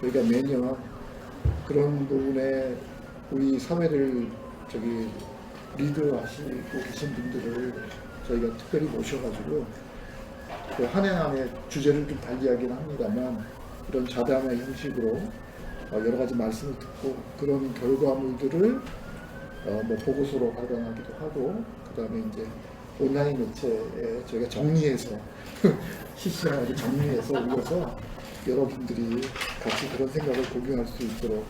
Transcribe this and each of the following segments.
저희가 매년 그런 부분에 우리 사회를 리드하시고 계신 분들을 저희가 특별히 모셔가지고 그 한 해 한 해 주제를 좀 달리하긴 합니다만 이런 자담의 형식으로 여러 가지 말씀을 듣고 그런 결과물들을 뭐 보고서로 발간하기도 하고 그 다음에 이제 온라인 매체에 저희가 정리해서 실시간으로 정리해서 올려서 여러분들이 같이 그런 생각을 공유할 수 있도록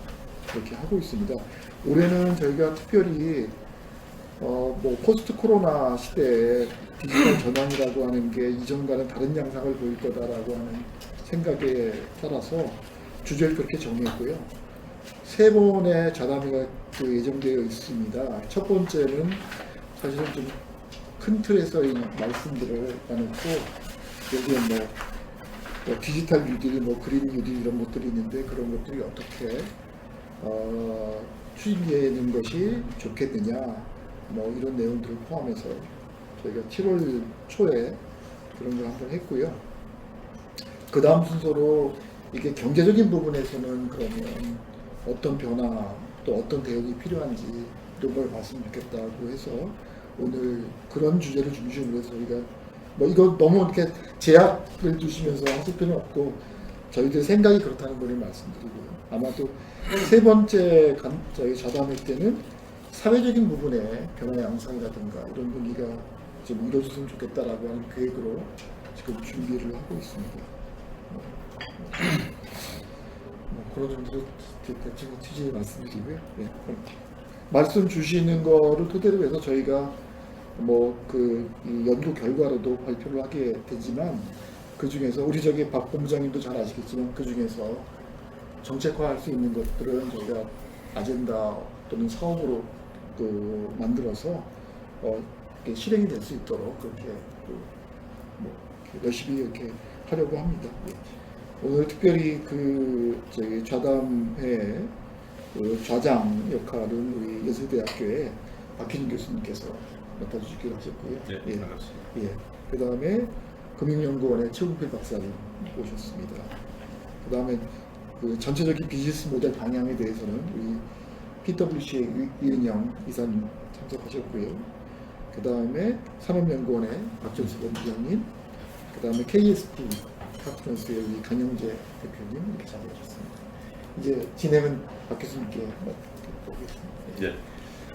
그렇게 하고 있습니다. 올해는 저희가 특별히 뭐 포스트 코로나 시대에 디지털 전환이라고 하는 게 이전과는 다른 양상을 보일 거다라고 하는 생각에 따라서 주제를 그렇게 정리했고요. 세 번의 자담회가 예정되어 있습니다. 첫 번째는 사실은 좀 큰 틀에서의 말씀들을 나눴고 여기에 뭐 디지털 뉴딜, 뭐 그린 뉴딜 이런 것들이 있는데 그런 것들이 어떻게 추진되는 것이 좋겠느냐 뭐 이런 내용들을 포함해서 저희가 7월 초에 그런 걸 한번 했고요. 그 다음 순서로 이게 경제적인 부분에서는 그러면 어떤 변화 또 어떤 대응이 필요한지 이런 걸 봤으면 좋겠다고 해서 오늘 그런 주제를 중심으로 해서 우리가 뭐 이거 너무 이렇게 제약을 두시면서 하실 필요는 없고 저희들 생각이 그렇다는 걸 말씀드리고요. 아마도 세 번째 저희 자담회 때는 사회적인 부분의 변화 양상이라든가 이런 논의가 좀 이루어졌으면 좋겠다라고 하는 계획으로 지금 준비를 하고 있습니다. 그런 정도로 대충 취지를 말씀드리고요. 네. 말씀 주시는 거를 토대로 해서 저희가 뭐 그 연구 결과로도 발표를 하게 되지만 그 중에서 우리 박 본부장님도 잘 아시겠지만 그 중에서 정책화할 수 있는 것들은 저희가 아젠다 또는 사업으로 만들어서 실행이 될 수 있도록 그렇게 뭐 열심히 이렇게 하려고 합니다. 오늘 특별히 저희 좌담회 좌장 역할은 우리 예술대학교의 박희진 교수님께서 맡아주시기로 하셨고요. 네, 반갑습니다. 예. 그 다음에 금융연구원의 최웅필 박사님 모셨습니다. 그 다음에 전체적인 비즈니스 모델 방향에 대해서는 우리 PwC의 이은영 이사님 참석하셨고요. 그 다음에 산업연구원의 박정수 본부장님, 그 다음에 KSP 파트너스의 우리 강영재 대표님 이렇게 자리하셨습니다. 이제 진행은 박 교수님께 맡겨보겠습니다. 예.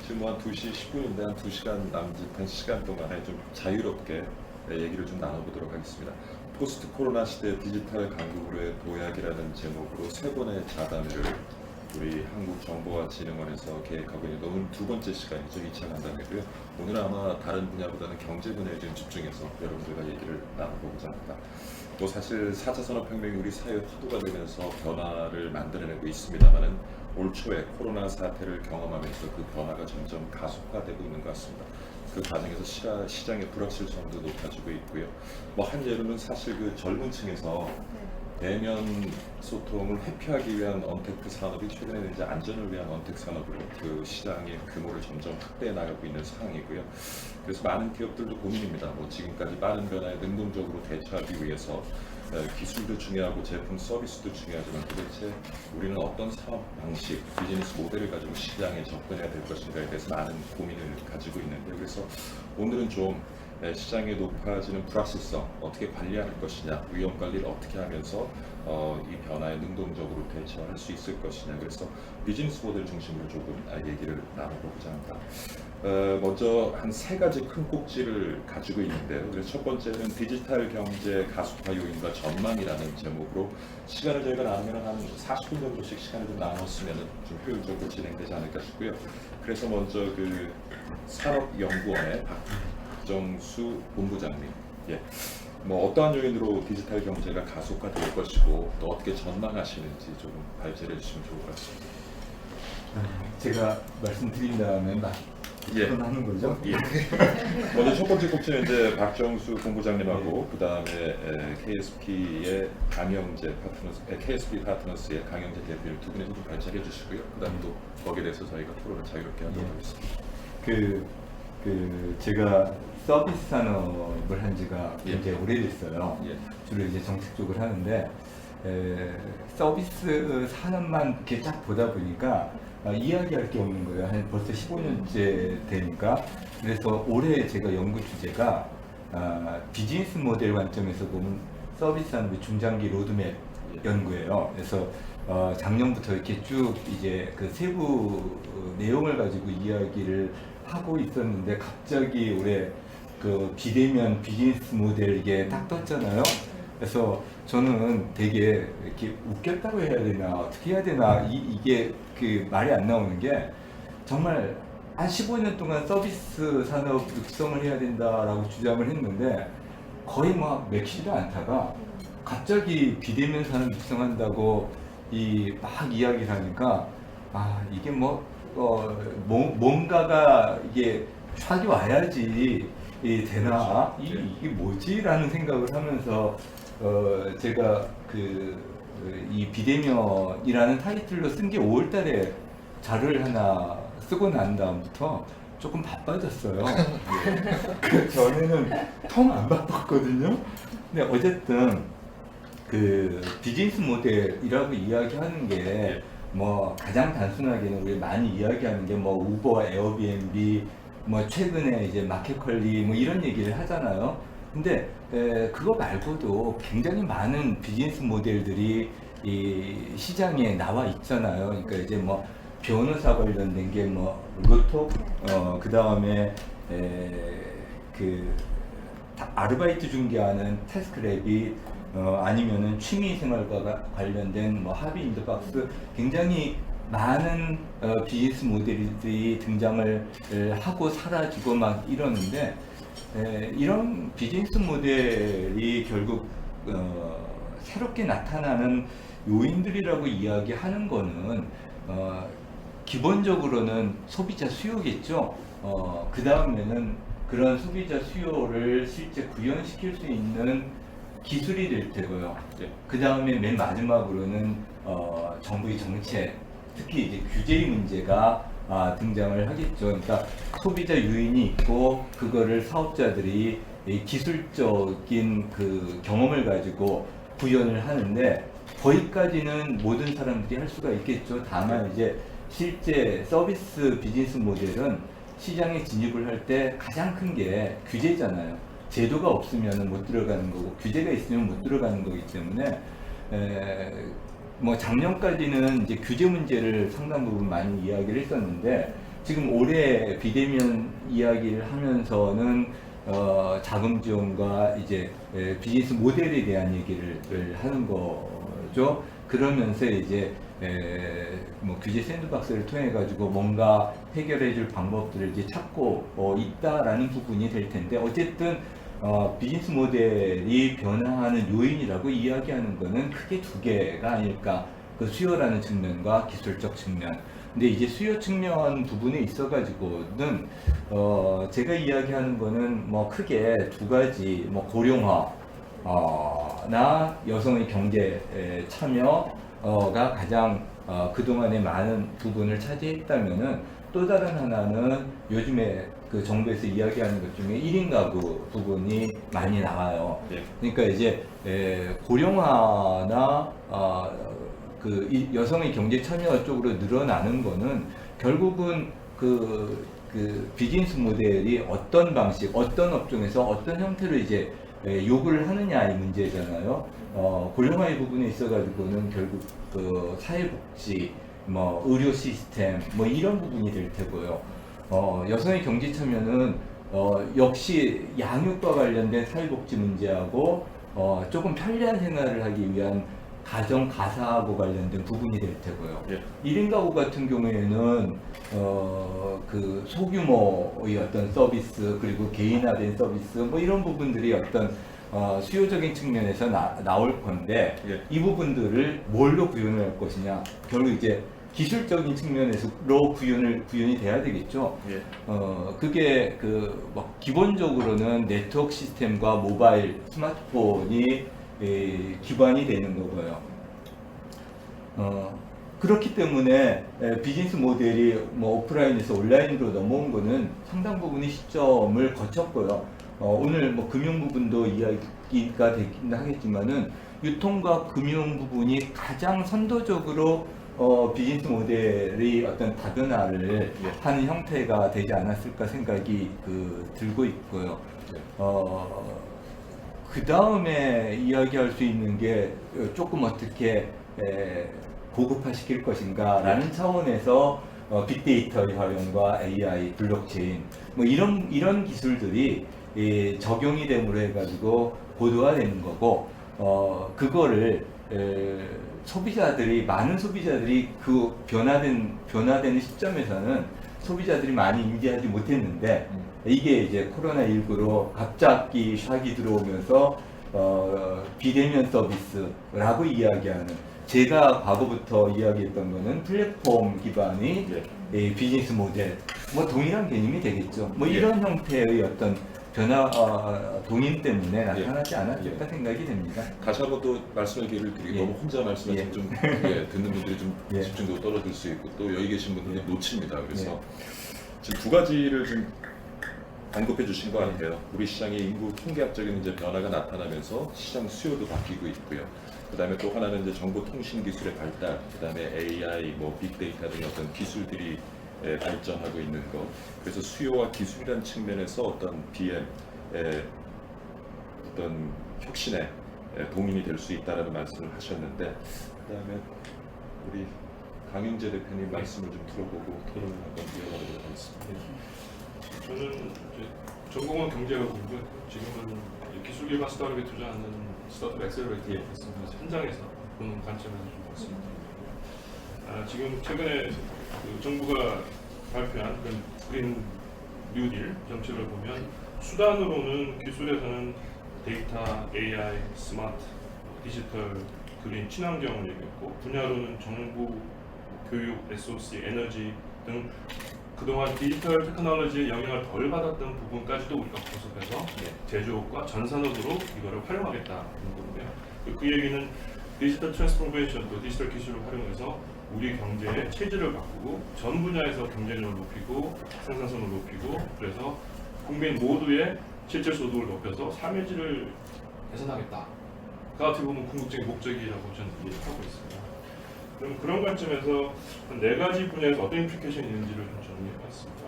지금 한 2시 10분인데 한 2시간 남짓한 시간 동안에 좀 자유롭게 얘기를 좀 나눠보도록 하겠습니다. 포스트 코로나 시대 디지털 강국으로의 도약이라는 제목으로 세 번의 자담회를 우리 한국정보화진흥원에서 계획하고 있는 오늘 두 번째 시간이죠. 2차 간담회고요. 오늘은 아마 다른 분야보다는 경제 분야에 좀 집중해서 여러분들과 얘기를 나눠보고자 합니다. 또 사실 4차 산업혁명이 우리 사회 화두가 되면서 변화를 만들어내고 있습니다만은 올 초에 코로나 사태를 경험하면서 그 변화가 점점 가속화되고 있는 것 같습니다. 그 과정에서 시장의 불확실성도 높아지고 있고요. 뭐 한 예로는 사실 그 젊은 층에서 대면 소통을 회피하기 위한 언택트 산업이 최근에는 이제 안전을 위한 언택트 산업으로 그 시장의 규모를 점점 확대해 나가고 있는 상황이고요. 그래서 많은 기업들도 고민입니다. 뭐 지금까지 빠른 변화에 능동적으로 대처하기 위해서 기술도 중요하고 제품 서비스도 중요하지만 도대체 우리는 어떤 사업 방식, 비즈니스 모델을 가지고 시장에 접근해야 될 것인가에 대해서 많은 고민을 가지고 있는데 그래서 오늘은 좀 시장에 높아지는 불확실성 어떻게 관리할 것이냐, 위험 관리를 어떻게 하면서 이 변화에 능동적으로 대처할 수 있을 것이냐 그래서 비즈니스 모델 중심으로 조금 얘기를 나눠보고자 합니다. 먼저 한 세 가지 큰 꼭지를 가지고 있는데요. 그래서 첫 번째는 디지털 경제 가속화 요인과 전망이라는 제목으로 시간을 저희가 나누면 한 40분 정도씩 시간을 좀 나눴으면 좀 효율적으로 진행되지 않을까 싶고요. 그래서 먼저 그 산업연구원의 박정수 본부장님, 뭐 어떠한 요인으로 디지털 경제가 가속화될 것이고 또 어떻게 전망하시는지 조금 발제해 주시면 좋을 것 같습니다. 제가 말씀드린 다음에 하는 거죠? 예. 먼저 첫 번째 꼭지는 이제 박정수 본부장님하고 그 다음에 KSP의 강영재 파트너스, KSP 파트너스의 강영재 대표님 두 분이 좀 발제해 주시고요. 그 다음에 또 거기에 대해서 저희가 토론을 자유롭게 하도록 하겠습니다. 제가 서비스 산업을 한 지가 굉장히 오래됐어요. 예. 주로 이제 정책 쪽을 하는데 서비스 산업만 이렇게 딱 보다 보니까 이야기할 게 없는 거예요. 한 벌써 15년째 되니까. 그래서 올해 제가 연구 주제가 비즈니스 모델 관점에서 보면 서비스 산업의 중장기 로드맵 연구예요. 그래서 작년부터 이렇게 쭉 이제 그 세부 내용을 가지고 이야기를 하고 있었는데 갑자기 올해 그 비대면 비즈니스 모델 이게 딱 떴잖아요. 그래서 저는 되게 이렇게 웃겼다고 해야 되나 어떻게 해야 되나 이게 그 말이 안 나오는 게 정말 한 15년 동안 서비스 산업 육성을 해야 된다라고 주장을 했는데 거의 막 맥히지도 않다가 갑자기 비대면 산업 육성한다고 막 이야기를 하니까 이게 뭔가가 이게 촥이 와야지 되나 이게 뭐지라는 생각을 하면서 제가 이 비대면이라는 타이틀로 쓴 게 5월달에 자료를 하나 쓰고 난 다음부터 조금 바빠졌어요. 그 전에는 통 안 바빴거든요. 근데 어쨌든 그 비즈니스 모델이라고 이야기하는 게 뭐 가장 단순하게는 우리 많이 이야기하는 게 뭐 우버, 에어비앤비, 뭐 최근에 이제 마켓컬리 뭐 이런 얘기를 하잖아요. 근데 그거 말고도 굉장히 많은 비즈니스 모델들이 이 시장에 나와 있잖아요. 그러니까 이제 뭐 변호사 관련된 게 뭐 로톡, 그 다음에 그 아르바이트 중개하는 태스크랩이 아니면은 취미생활과 관련된 뭐 하비인더박스 굉장히 많은 비즈니스 모델들이 등장을 하고 사라지고 막 이러는데 이런 비즈니스 모델이 결국 새롭게 나타나는 요인들이라고 이야기하는 거는 기본적으로는 소비자 수요겠죠. 그 다음에는 그런 소비자 수요를 실제 구현시킬 수 있는 기술이 될 테고요. 그 다음에 맨 마지막으로는 정부의 정책, 특히 이제 규제의 문제가 등장을 하겠죠. 그러니까 소비자 유인이 있고 그거를 사업자들이 기술적인 그 경험을 가지고 구현을 하는데 거기까지는 모든 사람들이 할 수가 있겠죠. 다만 이제 실제 서비스 비즈니스 모델은 시장에 진입을 할 때 가장 큰 게 규제잖아요. 제도가 없으면 못 들어가는 거고 규제가 있으면 못 들어가는 거기 때문에 뭐 작년까지는 이제 규제 문제를 상당 부분 많이 이야기를 했었는데 지금 올해 비대면 이야기를 하면서는 자금 지원과 이제 비즈니스 모델에 대한 얘기를 하는 거죠. 그러면서 이제 뭐 규제 샌드박스를 통해 가지고 뭔가 해결해줄 방법들을 이제 찾고 있다라는 부분이 될 텐데 어쨌든 비즈니스 모델이 변화하는 요인이라고 이야기하는 거는 크게 두 개가 아닐까. 그 수요라는 측면과 기술적 측면. 근데 이제 수요 측면 부분에 있어 가지고는 제가 이야기하는 거는 뭐 크게 두 가지, 뭐 고령화나 여성의 경제 참여가 가장 그동안에 많은 부분을 차지했다면은 또 다른 하나는 요즘에 그 정부에서 이야기하는 것 중에 1인 가구 부분이 많이 나와요. 그러니까 이제 고령화나 그 여성의 경제 참여 쪽으로 늘어나는 거는 결국은 그 비즈니스 모델이 어떤 방식, 어떤 업종에서 어떤 형태로 이제 요구를 하느냐의 문제잖아요. 고령화의 부분에 있어가지고는 결국 그 사회복지, 뭐 의료 시스템, 뭐 이런 부분이 될 테고요. 여성의 경제 참여는 역시 양육과 관련된 사회복지 문제하고 조금 편리한 생활을 하기 위한 가정 가사하고 관련된 부분이 될 테고요. 1인 가구 같은 경우에는 그 소규모의 어떤 서비스 그리고 개인화된 서비스 뭐 이런 부분들이 어떤 수요적인 측면에서 나올 건데 이 부분들을 뭘로 구현을 할 것이냐 결국 이제 기술적인 측면에서로 구현이 돼야 되겠죠. 그게 뭐 기본적으로는 네트워크 시스템과 모바일 스마트폰이 기반이 되는 거고요. 그렇기 때문에 비즈니스 모델이 뭐 오프라인에서 온라인으로 넘어온 거는 상당 부분의 시점을 거쳤고요. 오늘 뭐 금융 부분도 이야기가 되긴 하겠지만은 유통과 금융 부분이 가장 선도적으로 비즈니스 모델의 어떤 다변화를 하는 형태가 되지 않았을까 생각이 들고 있고요. 그 다음에 이야기할 수 있는 게 조금 어떻게 고급화시킬 것인가라는 차원에서 빅데이터의 활용과 AI, 블록체인 뭐 이런 기술들이 적용이 됨으로 해가지고 고도화되는 거고 그거를 많은 소비자들이 그 변화되는 시점에서는 소비자들이 많이 인지하지 못했는데 이게 이제 코로나19로 갑자기 샥이 들어오면서 비대면 서비스라고 이야기하는 제가 과거부터 이야기했던 거는 플랫폼 기반의 비즈니스 모델 뭐 동일한 개념이 되겠죠. 뭐 이런 형태의 어떤 변화 동인 때문에 나타나지 않았을까 생각이 됩니다. 다시 한번 또 말씀을 기회를 드리고 너무 혼자 말씀하시면 좀 듣는 분들이 좀 집중도 떨어질 수 있고 또 여기 계신 분들이 놓칩니다. 그래서 지금 두 가지를 좀 언급해 주신 것 같아요. 우리 시장의 인구 통계학적인 이제 변화가 나타나면서 시장 수요도 바뀌고 있고요. 그다음에 또 하나는 이제 정보통신 기술의 발달, 그다음에 AI, 뭐 빅데이터 등의 어떤 기술들이 발전하고 있는 것. 그래서 수요와 기술이라는 측면에서 어떤 BM 어떤 혁신에 동인이 될 수 있다라는 말씀을 하셨는데, 그다음에 우리 강윤재 대표님 말씀을 좀 들어보고 토론을 한번 이어가도록 하겠습니다. 저는 이제 전공은 경제학이고요. 지금은 기술 기반 스타트업에 투자하는 스타트업 엑셀러레이터 현장에서 보는 관점에서 좀 봤습니다. 지금 최근에 그 정부가 발표한 그린 뉴딜 정책을 보면 수단으로는 기술에서는 데이터, AI, 스마트, 디지털, 그린, 친환경을 얘기했고 분야로는 정부, 교육, SOC, 에너지 등 그동안 디지털 테크놀로지의 영향을 덜 받았던 부분까지도 우리가 분석해서 제조업과 전산업으로 이거를 활용하겠다는 거고요. 그 얘기는 디지털 트랜스포메이션 또 디지털 기술을 활용해서 우리 경제의 체질을 바꾸고 전 분야에서 경쟁력을 높이고 생산성을 높이고 그래서 국민 모두의 실질 소득을 높여서 삶의 질을 개선하겠다. 그 어떻게 보면 궁극적인 목적이라고 저는 이해를 하고 있습니다. 그럼 그런 관점에서 한 4가지 분야에서 어떤 임플리케이션이 있는지를 좀 정리해봤습니다.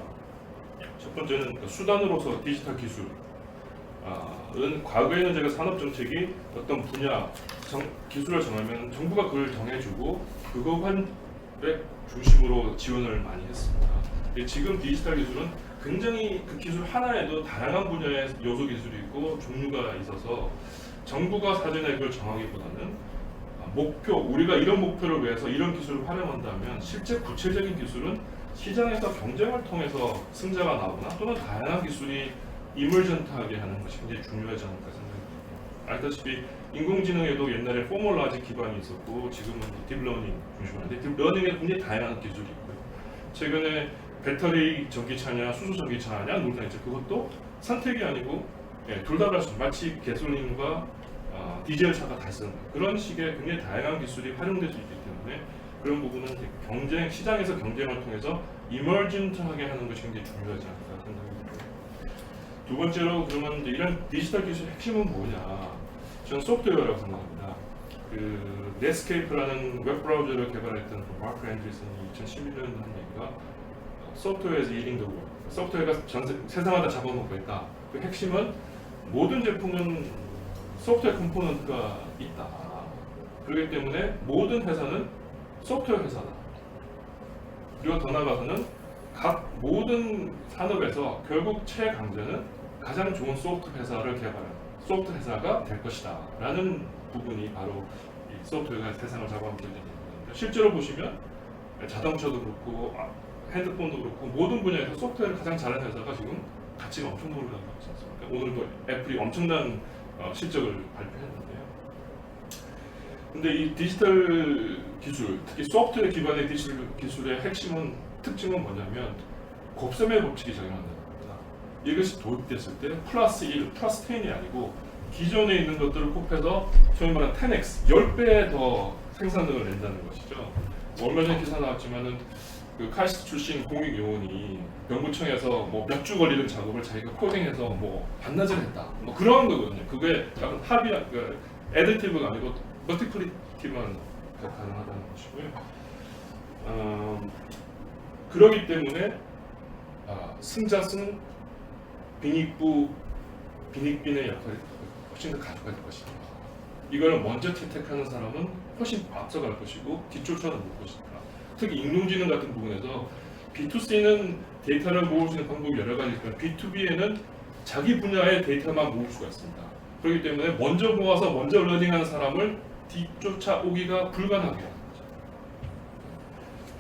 첫 번째는 수단으로서 디지털 기술은 과거에는 제가 산업정책이 어떤 분야 기술을 정하면 정부가 그걸 정해주고 그것만 중심으로 지원을 많이 했습니다. 지금 디지털 기술은 굉장히 그 기술 하나에도 다양한 분야의 요소 기술이 있고 종류가 있어서 정부가 사전에 그걸 정하기보다는 우리가 이런 목표를 위해서 이런 기술을 활용한다면 실제 구체적인 기술은 시장에서 경쟁을 통해서 승자가 나오거나 또는 다양한 기술이 이머전트하게 하는 것이 굉장히 중요하지 않을까 생각합니다. 알다시피 인공지능에도 옛날에 포멀라지 기반이 있었고 지금은 딥러닝 중심인데 딥러닝에 굉장히 다양한 기술이 있고요. 최근에 배터리 전기차냐 수소 전기차냐 논란이 있죠. 그것도 선택이 아니고 둘 다 할 수 있는 마치 가솔린과 디젤 차가 다 쓰는 그런 식의 굉장히 다양한 기술이 활용될 수 있기 때문에 그런 부분은 시장에서 경쟁을 통해서 이머전트하게 하는 것이 굉장히 중요하지 않을까 생각합니다. 두 번째로 그러면 이런 디지털 기술의 핵심은 뭐냐? 저는 소프트웨어라고 생각합니다. 그 넷스케이프라는 웹브라우저를 개발했던 마크 앤드리슨이 2011년에 한 얘기가 소프트웨어에서 eating the world. 소프트웨어가 세상을 다 잡아먹고 있다. 그 핵심은 모든 제품은 소프트웨어 컴포넌트가 있다. 그렇기 때문에 모든 회사는 소프트웨어 회사다. 그리고 더 나아가서는 각 모든 산업에서 결국 최강자는 가장 좋은 소프트 회사를 개발하는 소프트 회사가 될 것이다. 라는 부분이 바로 이 소프트웨어가 세상을 잡아먹게 되는 겁니다. 실제로 보시면 자동차도 그렇고 핸드폰도 그렇고 모든 분야에서 소프트웨어를 가장 잘하는 회사가 지금 가치가 엄청 올라가고 있지 않습니까? 오늘도 애플이 엄청난 실적을 발표했는데요. 근데 이 디지털 기술, 특히 소프트웨어 기반의 디지털 기술의 특징은 뭐냐면 곱셈의 법칙이 적용한다는 겁니다. 이것이 도입됐을 때 플러스 1, 플러스 10이 아니고 기존에 있는 것들을 곱해서 소위 말하는 10x, 10배 더 생산력을 낸다는 것이죠. 얼마 전에 기사 나왔지만은 그 카이스트 출신 공익 요원이 병무청에서 뭐 몇 주 걸리는 작업을 자기가 코딩해서 뭐 반나절 했다. 뭐 그런 거거든요. 그게 약간 합의, 그 애디티브가 아니고 멀티플리티브만 가능하다는 것이고요. 그러기 때문에 승자승 빈익빈의 역할이 훨씬 더 가져갈 것이다. 이걸 먼저 채택하는 사람은 훨씬 앞서갈 것이고 뒤쫓아는 올 것이다. 특히 인공지능 같은 부분에서 B2C는 데이터를 모을 수 있는 방법이 여러 가지 있지만 B2B에는 자기 분야의 데이터만 모을 수가 있습니다. 그렇기 때문에 먼저 모아서 먼저 러닝하는 사람을 뒤쫓아오기가 불가능하게 하는 거죠.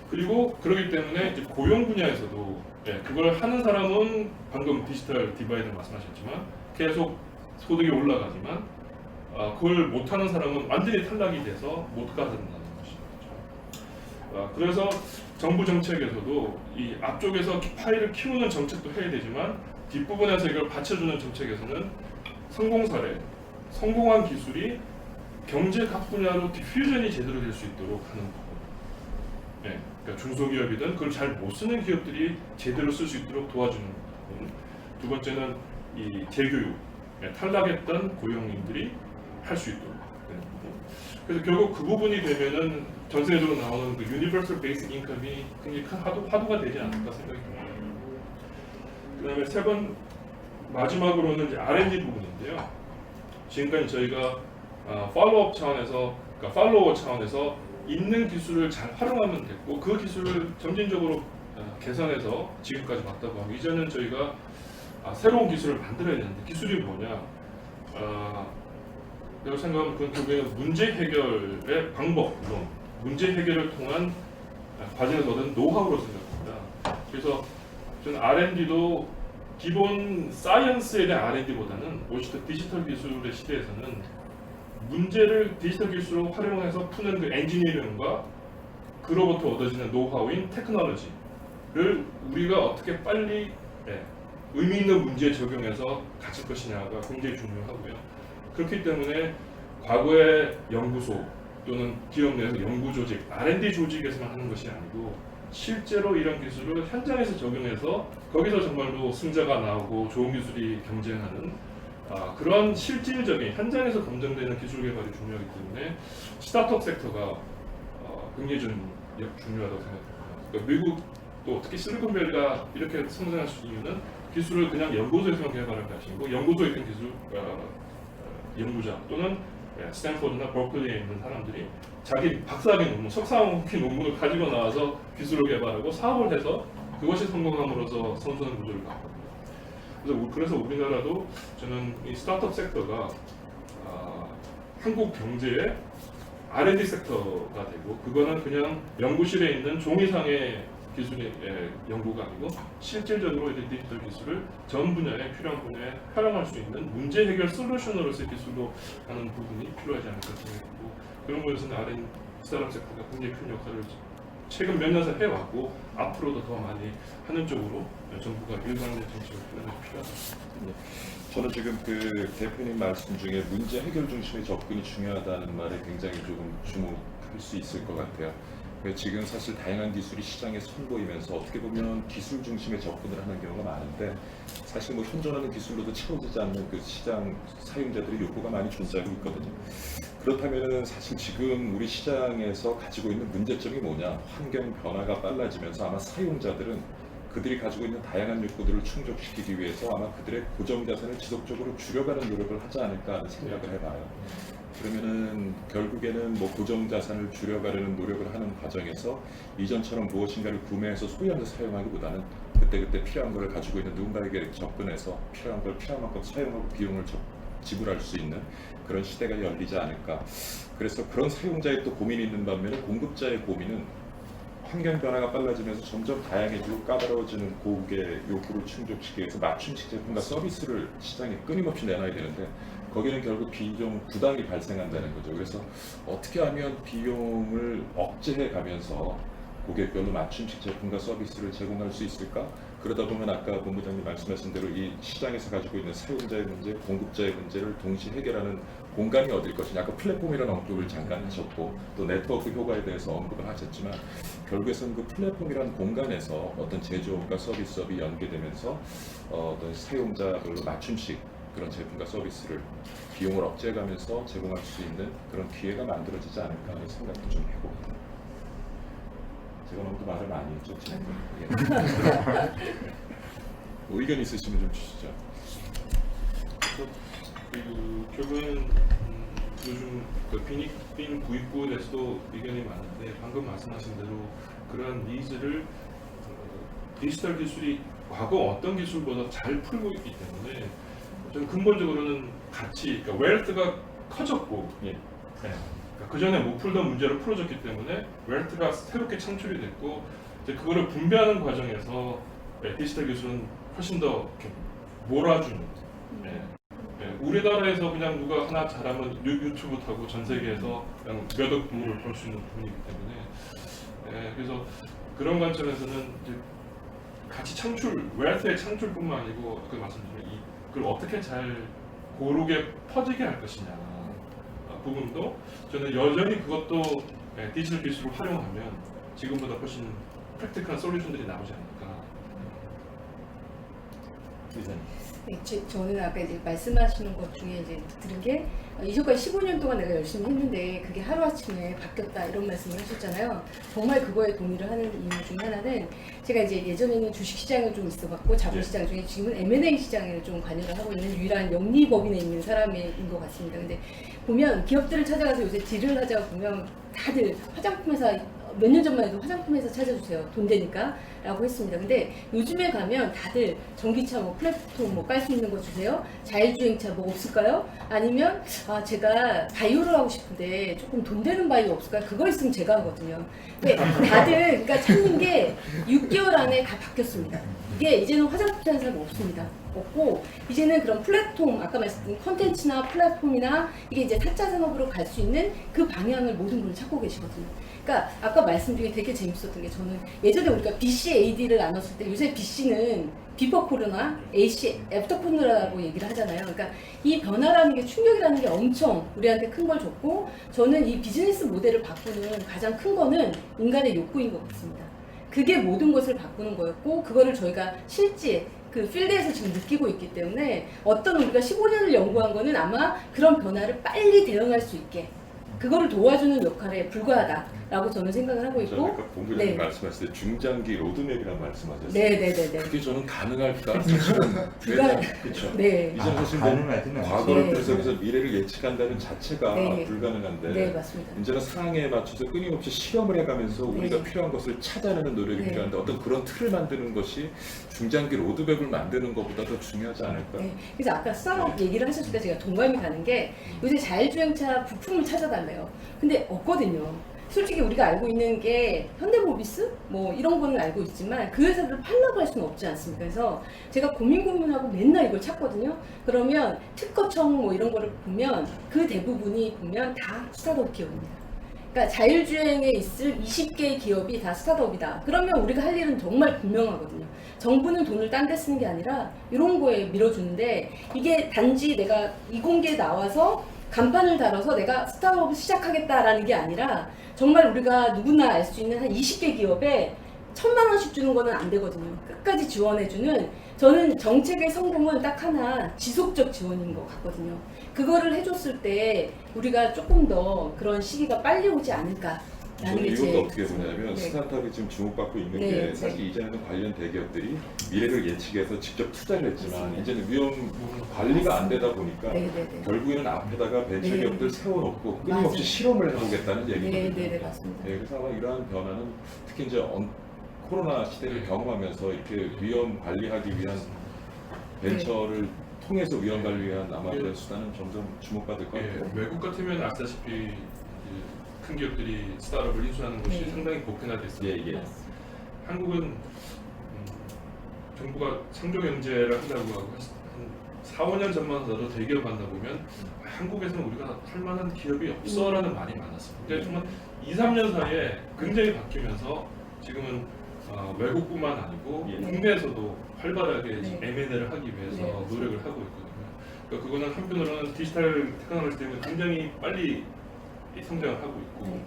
그리고 그렇기 때문에 이제 고용 분야에서도 그걸 하는 사람은 방금 디지털 디바이드 말씀하셨지만 계속 소득이 올라가지만 그걸 못하는 사람은 완전히 탈락이 돼서 못 가든다는 것이죠. 그래서 정부 정책에서도 이 앞쪽에서 파일을 키우는 정책도 해야 되지만 뒷부분에서 이걸 받쳐주는 정책에서는 성공 사례, 성공한 기술이 경제 각 분야로 디퓨전이 제대로 될 수 있도록 하는 부분. 그러니까 중소기업이든 그걸 잘 못 쓰는 기업들이 제대로 쓸 수 있도록 도와주는 부분. 두 번째는 이 재교육, 탈락했던 고용인들이 할 수 있도록 되는 부분. 그래서 결국 그 부분이 되면은 전 세계적으로 나오는 그 유니버설 베이직 인컴이 굉장히 큰 화두가 되지 않을까 생각이 듭니다. 그다음에 마지막으로는 이제 R&D 부분인데요. 지금까지 저희가 팔로업 차원에서, 그러니까 팔로워 차원에서 있는 기술을 잘 활용하면 됐고 그 기술을 점진적으로 개선해서 지금까지 왔다고 하고 이제는 저희가 새로운 기술을 만들어야 되는데 기술이 뭐냐? 내가 생각하면 그건 결국에는 문제 해결의 방법, 물론 문제 해결을 통한 과정에서 얻은 노하우로 생각합니다. 그래서 저는 R&D도 기본 사이언스에 대한 R&D보다는 오히려 디지털 기술의 시대에서는 문제를 디지털 기술로 활용해서 푸는 그 엔지니어링과 그로부터 얻어지는 노하우인 테크놀로지를 우리가 어떻게 빨리 의미 있는 문제에 적용해서 가질 것이냐가 굉장히 중요하고요. 그렇기 때문에 과거의 연구소 또는 기업 내에서 연구 조직, R&D 조직에서만 하는 것이 아니고 실제로 이런 기술을 현장에서 적용해서 거기서 정말로 승자가 나오고 좋은 기술이 경쟁하는 그런 실질적인 현장에서 검증되는 기술 개발이 중요하기 때문에 스타트업 섹터가 굉장히 좀 중요하다고 생각합니다. 그러니까 미국도 특히 실리콘밸리가 이렇게 성장할 수 있는 이유는 기술을 그냥 연구소에서만 개발할 것이 아니고 연구소에 있는 기술 연구자 또는 스탠포드나 버클리에 있는 사람들이 자기 박사학위 논문, 석사학위 논문을 가지고 나와서 기술을 개발하고 사업을 해서 그것이 성공함으로써 선수는 구조를 갖거든요. 그래서 우리나라도 저는 이 스타트업 섹터가 한국 경제의 R&D 섹터가 되고 그거는 그냥 연구실에 있는 종이상의 기술의 연구가 아니고 실질적으로 이제 디지털 기술을 전 분야에 필요한 분야에 활용할 수 있는 문제 해결 솔루션으로서의 기술로 하는 부분이 필요하지 않을까 생각하고 그런 부분에서는 R&D 스타트업 섹터가 굉장히 큰 역할을 최근 몇 년서 해왔고 앞으로도 더 많이 하는 쪽으로 정부가 일관된 정책을 필요하다. 저는 지금 그 대표님 말씀 중에 문제 해결 중심의 접근이 중요하다는 말에 굉장히 조금 주목할 수 있을 것 같아요. 지금 사실 다양한 기술이 시장에 선보이면서 어떻게 보면 기술 중심의 접근을 하는 경우가 많은데 사실 뭐 현존하는 기술로도 채워지지 않는 그 시장 사용자들의 욕구가 많이 존재하고 있거든요. 그렇다면 사실 지금 우리 시장에서 가지고 있는 문제점이 뭐냐? 환경 변화가 빨라지면서 아마 사용자들은 그들이 가지고 있는 다양한 욕구들을 충족시키기 위해서 아마 그들의 고정 자산을 지속적으로 줄여가는 노력을 하지 않을까 하는 생각을 해봐요. 그러면은 결국에는 뭐 고정 자산을 줄여가려는 노력을 하는 과정에서 이전처럼 무엇인가를 구매해서 소유하면서 사용하기보다는 그때그때 필요한 걸 가지고 있는 누군가에게 접근해서 필요한 걸 필요한 만큼 사용하고 비용을 지불할 수 있는 그런 시대가 열리지 않을까. 그래서 그런 사용자의 또 고민이 있는 반면에 공급자의 고민은 환경 변화가 빨라지면서 점점 다양해지고 까다로워지는 고객의 요구를 충족시키기 위해서 맞춤식 제품과 서비스를 시장에 끊임없이 내놔야 되는데 거기는 결국 비용 부담이 발생한다는 거죠. 그래서 어떻게 하면 비용을 억제해 가면서 고객별로 맞춤식 제품과 서비스를 제공할 수 있을까? 그러다 보면 아까 본부장님 말씀하신 대로 이 시장에서 가지고 있는 사용자의 문제, 공급자의 문제를 동시에 해결하는 공간이 어딜 것이냐. 아까 플랫폼이라는 언급을 잠깐 하셨고 또 네트워크 효과에 대해서 언급을 하셨지만 결국에서는 그 플랫폼이라는 공간에서 어떤 제조업과 서비스업이 연계되면서 어떤 사용자별로 맞춤식 그런 제품과 서비스를 비용을 억제해가면서 제공할 수 있는 그런 기회가 만들어지지 않을까 하는 생각도 좀 해봅니다. 제가 너무 말을 많이 했죠. 지금. 뭐 의견 있으시면 좀 주시죠. 결국은 요즘 그 빈 구입구에서도 의견이 많은데 방금 말씀하신 대로 그런 니즈를 디지털 기술이 과거 어떤 기술보다 잘 풀고 있기 때문에 저는 근본적으로는 가치, 그러니까 웰트가 커졌고 그러니까 그 전에 못 풀던 문제를 풀어줬기 때문에 웰트가 새롭게 창출이 됐고 이제 그거를 분배하는 과정에서 디지털 기술은 훨씬 더 이렇게 몰아주는. 우리나라에서 그냥 누가 하나 잘하면 유튜브 타고 전 세계에서 그냥 몇억 불을 벌 수 있는 부분이기 때문에 그래서 그런 관점에서는 이제 가치 창출, 웰트의 창출뿐만 아니고 아까 말씀드린 그걸 어떻게 잘 고르게 퍼지게 할 것이냐 부분도 저는 여전히 그것도 디지털 기술을 활용하면 지금보다 훨씬 프랙티컬한 솔루션들이 나오지 않을까. 네, 저는 아까 이제 말씀하시는 것 중에 이제 들은 게 이전까지 15년 동안 내가 열심히 했는데 그게 하루아침에 바뀌었다 이런 말씀을 하셨잖아요. 정말 그거에 동의를 하는 이유 중에 하나는 제가 이제 예전에는 주식시장에 좀 있어봤고 자본시장 중에 지금은 M&A 시장에 좀 관여를 하고 있는 유일한 영리법인에 있는 사람인 것 같습니다. 근데 보면 기업들을 찾아가서 요새 딜을 하자고 보면 다들 화장품 회사 몇 년 전만 해도 화장품 회사 찾아주세요. 돈 되니까 라고 했습니다. 근데 요즘에 가면 다들 전기차 뭐 플랫폼 뭐 깔 수 있는 거 주세요. 자율주행차 뭐 없을까요? 아니면 제가 바이오를 하고 싶은데 조금 돈 되는 바이오 없을까요? 그거 있으면 제가 하거든요. 근데 다들 그러니까 찾는 게 6개월 안에 다 바뀌었습니다. 이게 이제는 화장품 찾는 사람 없습니다. 없고 이제는 그런 플랫폼 아까 말씀드린 컨텐츠나 플랫폼이나 이게 이제 타짜 산업으로 갈 수 있는 그 방향을 모든 분이 찾고 계시거든요. 그러니까 아까 말씀 중에 되게 재밌었던 게 저는 예전에 우리가 BC, AD를 나눴을 때 요새 BC는 비포 코로나, AC, 애프터 코로나라고 얘기를 하잖아요. 그러니까 이 변화라는 게 충격이라는 게 엄청 우리한테 큰 걸 줬고 저는 이 비즈니스 모델을 바꾸는 가장 큰 거는 인간의 욕구인 것 같습니다. 그게 모든 것을 바꾸는 거였고 그거를 저희가 실제 그 필드에서 지금 느끼고 있기 때문에 어떤 우리가 15년을 연구한 거는 아마 그런 변화를 빨리 대응할 수 있게 그거를 도와주는 역할에 불과하다라고 저는 생각을 하고 있고 아까 본부장님 말씀하실 때 중장기 로드맵이라는 말씀하셨어요. 네네네네. 그게 저는 가능할까? 사실은 그렇죠. 네. 이제는 사실 가능하지는 과거를 않죠. 분석해서 미래를 예측한다는 자체가 네. 불가능한데 네 맞습니다. 이제는 상황에 맞춰서 끊임없이 실험을 해가면서 우리가 네. 필요한 것을 찾아내는 노력이 네. 필요한데 어떤 그런 틀을 만드는 것이 중장기 로드맵을 만드는 것보다 더 중요하지 않을까? 네. 그래서 아까 스타트업 얘기를 하셨을 때 제가 동감이 가는 게 요새 자율주행차 부품을 찾아달래요. 근데 없거든요. 솔직히 우리가 알고 있는 게 현대모비스 뭐 이런 거는 알고 있지만 그 회사들을 팔라고 할 수는 없지 않습니까? 그래서 제가 고민하고 맨날 이걸 찾거든요. 그러면 특허청 뭐 이런 거를 보면 그 대부분이 보면 다 스타트업 기업입니다. 그러니까 자율주행에 있을 20개의 기업이 다 스타트업이다. 그러면 우리가 할 일은 정말 분명하거든요. 정부는 돈을 딴 데 쓰는 게 아니라 이런 거에 밀어주는데 이게 단지 내가 이공계에 나와서 간판을 달아서 내가 스타트업을 시작하겠다라는 게 아니라 정말 우리가 누구나 알 수 있는 한 20개 기업에 1,000만 원씩 주는 거는 안 되거든요. 끝까지 지원해주는 저는 정책의 성공은 딱 하나 지속적 지원인 것 같거든요. 그거를 해줬을 때 우리가 조금 더 그런 시기가 빨리 오지 않을까. 저는 이것도 어떻게 보냐면 네. 스타트업이 지금 주목받고 있는 네, 게 네. 사실 이전에는 관련 대기업들이 미래를 예측해서 직접 투자를 했지만 맞습니다. 이제는 위험 관리가 안 되다 보니까 네네네. 결국에는 앞에다가 벤처기업들 네. 세워놓고 끊임없이 맞아요. 실험을 해보겠다는 얘기거든요. 네네 맞습니다. 네, 그래서 아마 이러한 변화는 특히 이제 코로나 시대를 경험하면서 이렇게 위험 관리하기 위한 벤처를 통해서 위험 관리 위한 아마 그런 수단은 점점 주목받을 것 같아요. 외국 같으면 아시다시피 큰 기업들이 스타트업을 인수하는 것이 네. 상당히 보편화돼 있습니다. 예, 예. 한국은 정부가 창조경제를 한다고 하고 한 4, 5년 전만 하더라도 대기업 만나보면 한국에서는 우리가 할 만한 기업이 없어라는 말이 많았습니다. 그러니까 정말 2, 3년 사이에 굉장히 바뀌면서 지금은 외국뿐만 아니고 예. 국내에서도 활발하게 네. M&A를 하기 위해서 네. 노력을 하고 있거든요. 그러니까 그거는 한편으로는 디지털 테크놀로지 때문에 굉장히 빨리 성장을 하고 있고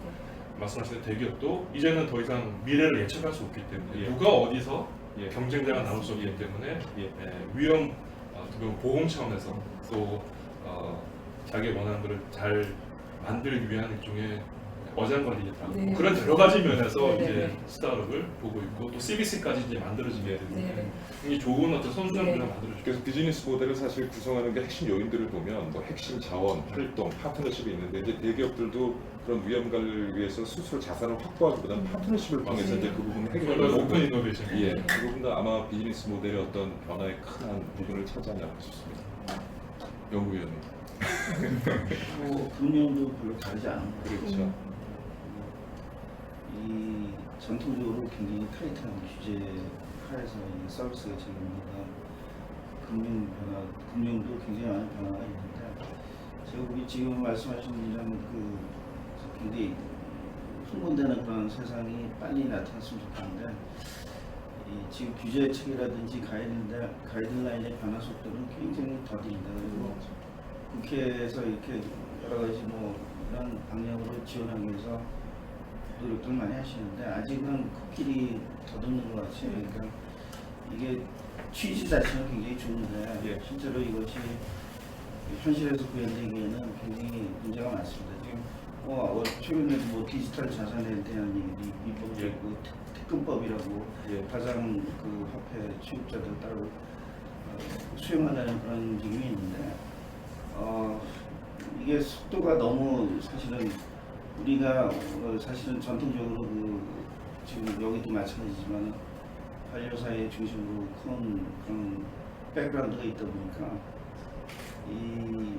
말씀하신 대기업도 이제는 더 이상 미래를 예측할 수 없기 때문에 예. 누가 어디서 예. 경쟁자가 나올 수 없기 때문에 예. 위험 보험 차원에서 또 자기 원하는 것을 잘 만들기 위한 일종의 어장관리겠다. 네. 그런 여러 가지 면에서 네, 네, 이제 네. 스타트업을 보고 있고 또 CBC까지 이제 만들어지게 되는데 네. 굉장히 좋은 어떤 선순환 네. 구조를 만들어주고 그래서 비즈니스 모델을 사실 구성하는 게 핵심 요인들을 보면 뭐 핵심 자원, 활동, 파트너십이 있는데 이제 대기업들도 그런 위험 관리를 위해서 스스로 자산을 확보하기보다는 파트너십을 통해서 맞습니다. 이제 그 부분을 그런 해결하는 오픈 이노베이션. 예, 그 부분도 아마 비즈니스 모델의 어떤 변화의 큰 한 부분을 차지하지 않을까 싶습니다. 연구위원님. 뭐 금융도 별로 다르지 않은 것 같아요. 그렇죠. 이 전통적으로 굉장히 타이트한 규제 하에서 이 서비스가 진행되다 금융도 굉장히 많은 변화가 있는데 제가 보기 지금 말씀하신 이런 그 굉장히 흥분되는 그런 세상이 빨리 나타났으면 좋겠는데 이 지금 규제 체계라든지 가이드라인의 변화 속도는 굉장히 더딥니다. 그리고 국회에서 이렇게 여러 가지 뭐 이런 방향으로 지원하기 위해서 노력들 많이 하시는데 아직은 코끼리 더듬는 것 같아요. 그러니까 이게 취지 자체는 굉장히 좋은데 예. 실제로 이것이 현실에서 구현되기에는 굉장히 문제가 많습니다. 지금 최근에 뭐 디지털 자산에 대한 입법도 예. 있고 특근법이라고 예. 가장 그 화폐 취급자들 따로 수용하려는 그런 움직임이 있는데 이게 속도가 너무 사실은 우리가 사실은 전통적으로 지금 여기도 마찬가지지만 반려사회 중심으로 큰 그런 백그라운드가 있다 보니까 이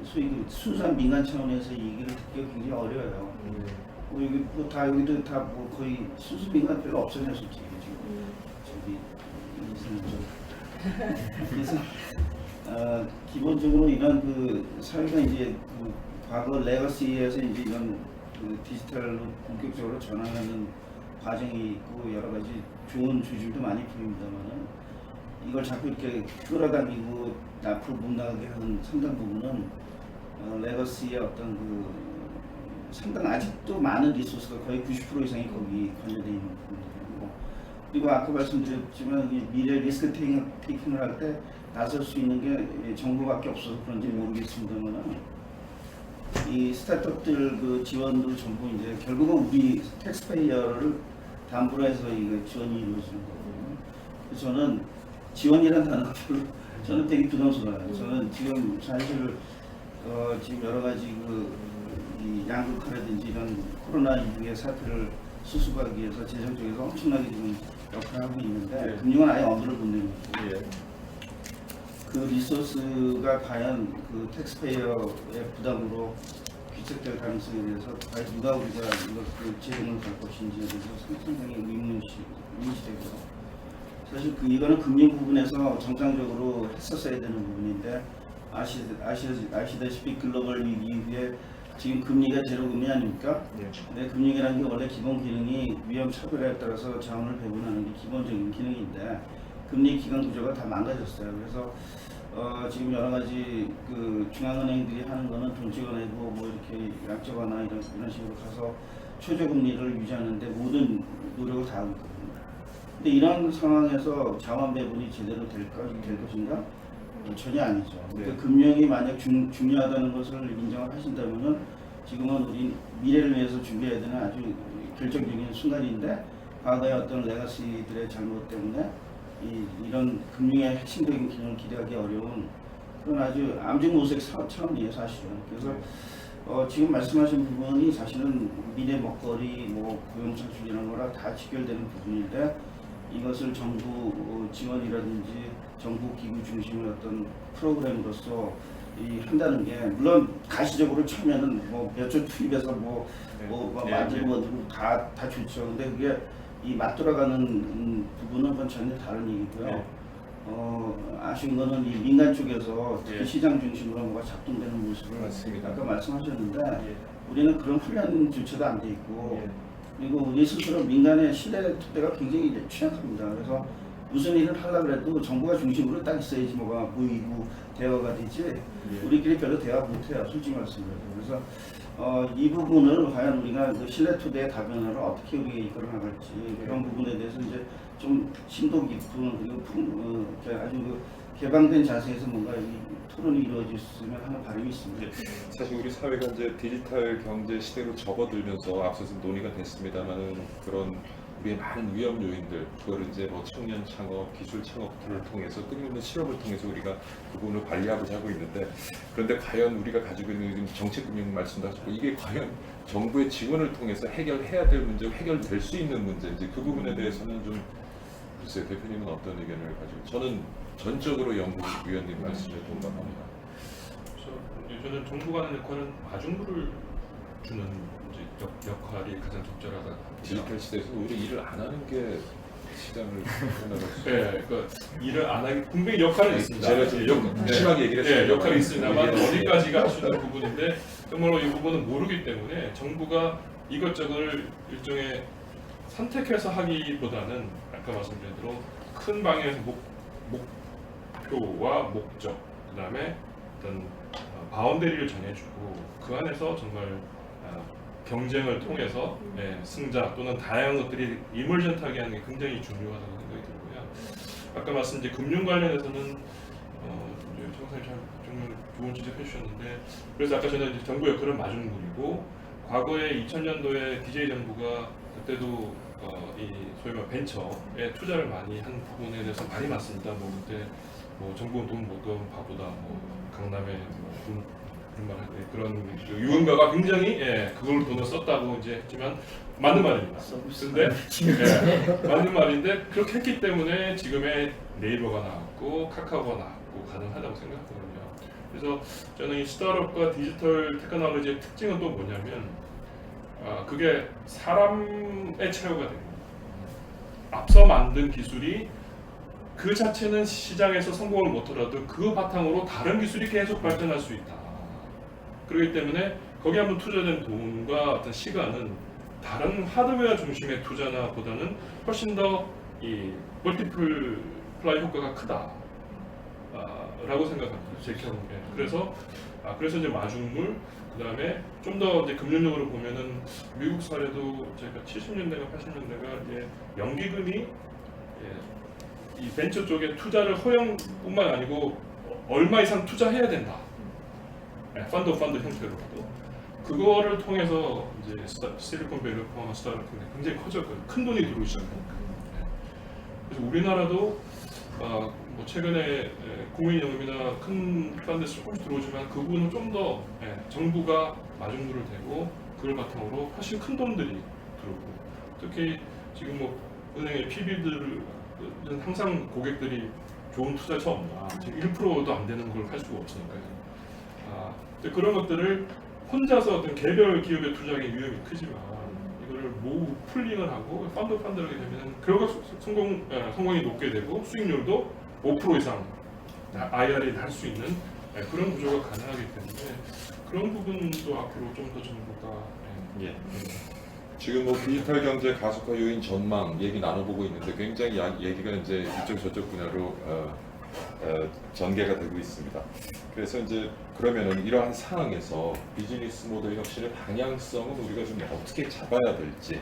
소위 그 순수한 민간 차원에서 얘기를 듣기가 굉장히 어려워요. 여기 여기도 다 뭐 거의 순수 민간 별로 없어요, 솔직히 지금 저기 그래서 기본적으로 이런 그 사회가 이제 그 과거 레거시에서 이제 이런 그 디지털로 본격적으로 전환하는 과정이 있고 여러 가지 좋은 조짐도 많이 보입니다만은 이걸 자꾸 이렇게 끌어당기고 앞으로 못 나가게 하는 상당 부분은 레거시의 어떤 그 상당 아직도 많은 리소스가 거의 90% 이상이 거기 관여되어 있는 부분이고 그리고 아까 말씀드렸지만 이 미래 리스크 테이킹을 할 때 나설 수 있는 게 정부밖에 없어서 그런지 모르겠습니다만은 이 스타트업들 그 지원도 전부 이제 결국은 우리 텍스페이어를 담보로 해서 이거 지원이 이루어지는 거거든요. 그래서 저는 지원이라는 단어가 별로 저는 되게 부담스러워요. 저는 지금 사실 지금 여러 가지 이 양극화라든지 이런 코로나 이후의 사태를 수습하기 위해서 재정 쪽에서 엄청나게 지금 역할을 하고 있는데 금융은 아예 엄두를 못 내는 거죠. 예. 그 리소스가 과연 그 텍스페이어의 부담으로 귀책될 가능성에 대해서 과연 누가 우리가 이걸 재정을 갈 것인지에 대해서 상당히 의문시되고요. 사실 이거는 금융 부분에서 정상적으로 했었어야 되는 부분인데 아시다시피 글로벌 위기 이후에 지금 금리가 제로금리 아닙니까? 근데 금융이라는 게 원래 기본 기능이 위험 차별에 따라서 자원을 배분하는 게 기본적인 기능인데 금리 기관 구조가 다 망가졌어요. 그래서 지금 여러 가지 그 중앙은행들이 하는 거는 돈 찍어내고 뭐 이렇게 약적 완화 이런 식으로 가서 최저금리를 유지하는데 모든 노력을 다 하고 있거든요. 근데 이런 상황에서 자원 배분이 제대로 될 것인가? 전혀 아니죠. 그러니까 금융이 만약 중요하다는 것을 인정을 하신다면은 지금은 우리 미래를 위해서 준비해야 되는 아주 결정적인 순간인데 과거의 어떤 레거시들의 잘못 때문에 이런 금융의 핵심적인 기능을 기대하기 어려운 그런 아주 암중무색 사업 차원이에요, 사실은. 그래서 지금 말씀하신 부분이 사실은 미래 먹거리, 뭐 고용 창출 이런 거랑 다 직결되는 부분인데 이것을 정부 지원이라든지 정부 기구 중심의 어떤 프로그램으로서 한다는 게 물론 가시적으로 처음에는 뭐 몇 조 투입해서 만들고 다 좋죠. 근데 그게 이 맞돌아가는 부분은 그건 전혀 다른 얘기고요. 아쉬운 거는 이 민간 쪽에서 특히 시장 중심으로 뭐가 작동되는 모습을 맞습니다. 아까 말씀하셨는데 우리는 그런 훈련조차도 안 돼 있고 그리고 우리 스스로 민간의 신뢰 토대가 굉장히 취약합니다. 그래서 무슨 일을 하려고 해도 정부가 중심으로 딱 있어야지 뭐가 모이고 대화가 되지 우리끼리 별로 대화 못해요. 솔직히 말씀드려서. 그래서 이 부분을 과연 우리가 그 신뢰 토대의 다변화를 어떻게 우리가 이끌어 나갈지 그런 부분에 대해서 이제 좀 심도 깊은 그리고 아주 그 개방된 자세에서 뭔가 이 토론이 이루어졌으면 하는 바람이 있습니다. 사실 우리 사회가 이제 디지털 경제 시대로 접어들면서 앞서서 논의가 됐습니다만은 그런 우리의 많은 위험 요인들 그걸 이제 뭐 청년 창업, 기술 창업들을 통해서 끊임없는 실험을 통해서 우리가 그 부분을 관리하고자 하고 있는데 그런데 과연 우리가 가지고 있는 정책금융 말씀도 하셨고 이게 과연 정부의 지원을 통해서 해결해야 될 문제, 해결될 수 있는 문제인지 그 부분에 대해서는 좀 글쎄요 대표님은 어떤 의견을 가지고 저는 전적으로 영국 위원님 말씀에 동감합니다. 그래서 저는 정부가 하는 역할은 마중물을 주는 이제 역할이 가장 적절하다. 디지털 시대에서 오히려 일을 안 하는 게 시장을 변화할 수 네, 그러니까 일을 안 하기 분명히 역할은 있습니다. 제가 지금 심하게 얘기를 했습니다. 네, 역할이 있습니다만 예. 어디까지가 할 수 있는 부분인데 정말로 이 부분은 모르기 때문에 정부가 이것저것 일종의 선택해서 하기보다는 아까 말씀드린 대로 큰 방향에서 목표와 목적, 그 다음에 어떤 바운더리를 정해주고 그 안에서 정말 경쟁을 통해서 승자 또는 다양한 것들이 이머전트하게 하는 게 굉장히 중요하다고 생각이 들고요. 아까 말씀드린 금융 관련해서는 청사님 참 정말 좋은 지적해 주셨는데 그래서 아까 저는 이제 정부 역할은 마중물이고 과거에 2000년도에 DJ 정부가 그때도 이 소위 말 벤처에 투자를 많이 한 부분에 대해서 말이 많습니다. 뭐 그때 뭐 정부는 돈 못 돈 바보다, 뭐 강남에 뭐 그런 유흥가가 굉장히 그걸 돈을 썼다고 이제 했지만 맞는 말입니다. 근데 맞는 말인데 그렇게 했기 때문에 지금의 네이버가 나왔고 카카오가 나왔고 가능하다고 생각하거든요. 그래서 저는 이 스타트업과 디지털 테크놀로지의 특징은 또 뭐냐면 그게 사람의 최후가 됩니다. 앞서 만든 기술이 그 자체는 시장에서 성공을 못하더라도 그 바탕으로 다른 기술이 계속 발전할 수 있다. 그렇기 때문에 거기 한번 투자된 돈과 어떤 시간은 다른 하드웨어 중심의 투자나 보다는 훨씬 더 이 멀티플라이 효과가 크다 라고 생각합니다. 제 경우에. 그래서 이제 마중물, 그 다음에 좀 더 이제 금융적으로 보면은 미국 사례도 저희가 70년대가 80년대가 이제 연기금이 이 벤처 쪽에 투자를 허용뿐만 아니고 얼마 이상 투자해야 된다. 펀드 형태로도 그거를 통해서 이제 실리콘밸리 포함한 스타트업이 굉장히 커졌거든요. 큰 돈이 들어오기 시작하니까. 그래서 우리나라도 뭐 최근에 국민연금이나 큰 펀드에서 조금씩 들어오지만 그 부분은 좀 더 정부가 마중물을 대고 그걸 바탕으로 훨씬 큰 돈들이 들어오고 특히 지금 뭐 은행의 PB들은 항상 고객들이 좋은 투자처 없나 지금 1%도 안 되는 걸 할 수가 없으니까요. 그런 것들을 혼자서 어떤 개별 기업에 투자하기 위험이 크지만 이거를 모으고 풀링을 하고 펀드를 하게 되면 결과 성공이 높게 되고 수익률도 5% 이상 IR이 날 수 있는 그런 구조가 가능하기 때문에 그런 부분도 앞으로 좀 더 정부가 지금 뭐 디지털 경제 가속화 요인 전망 얘기 나눠보고 있는데 굉장히 얘기가 이제 이쪽 저쪽 분야로 전개가 되고 있습니다. 그래서 이제 그러면은 이러한 상황에서 비즈니스 모델 혁신의 방향성은 우리가 좀 어떻게 잡아야 될지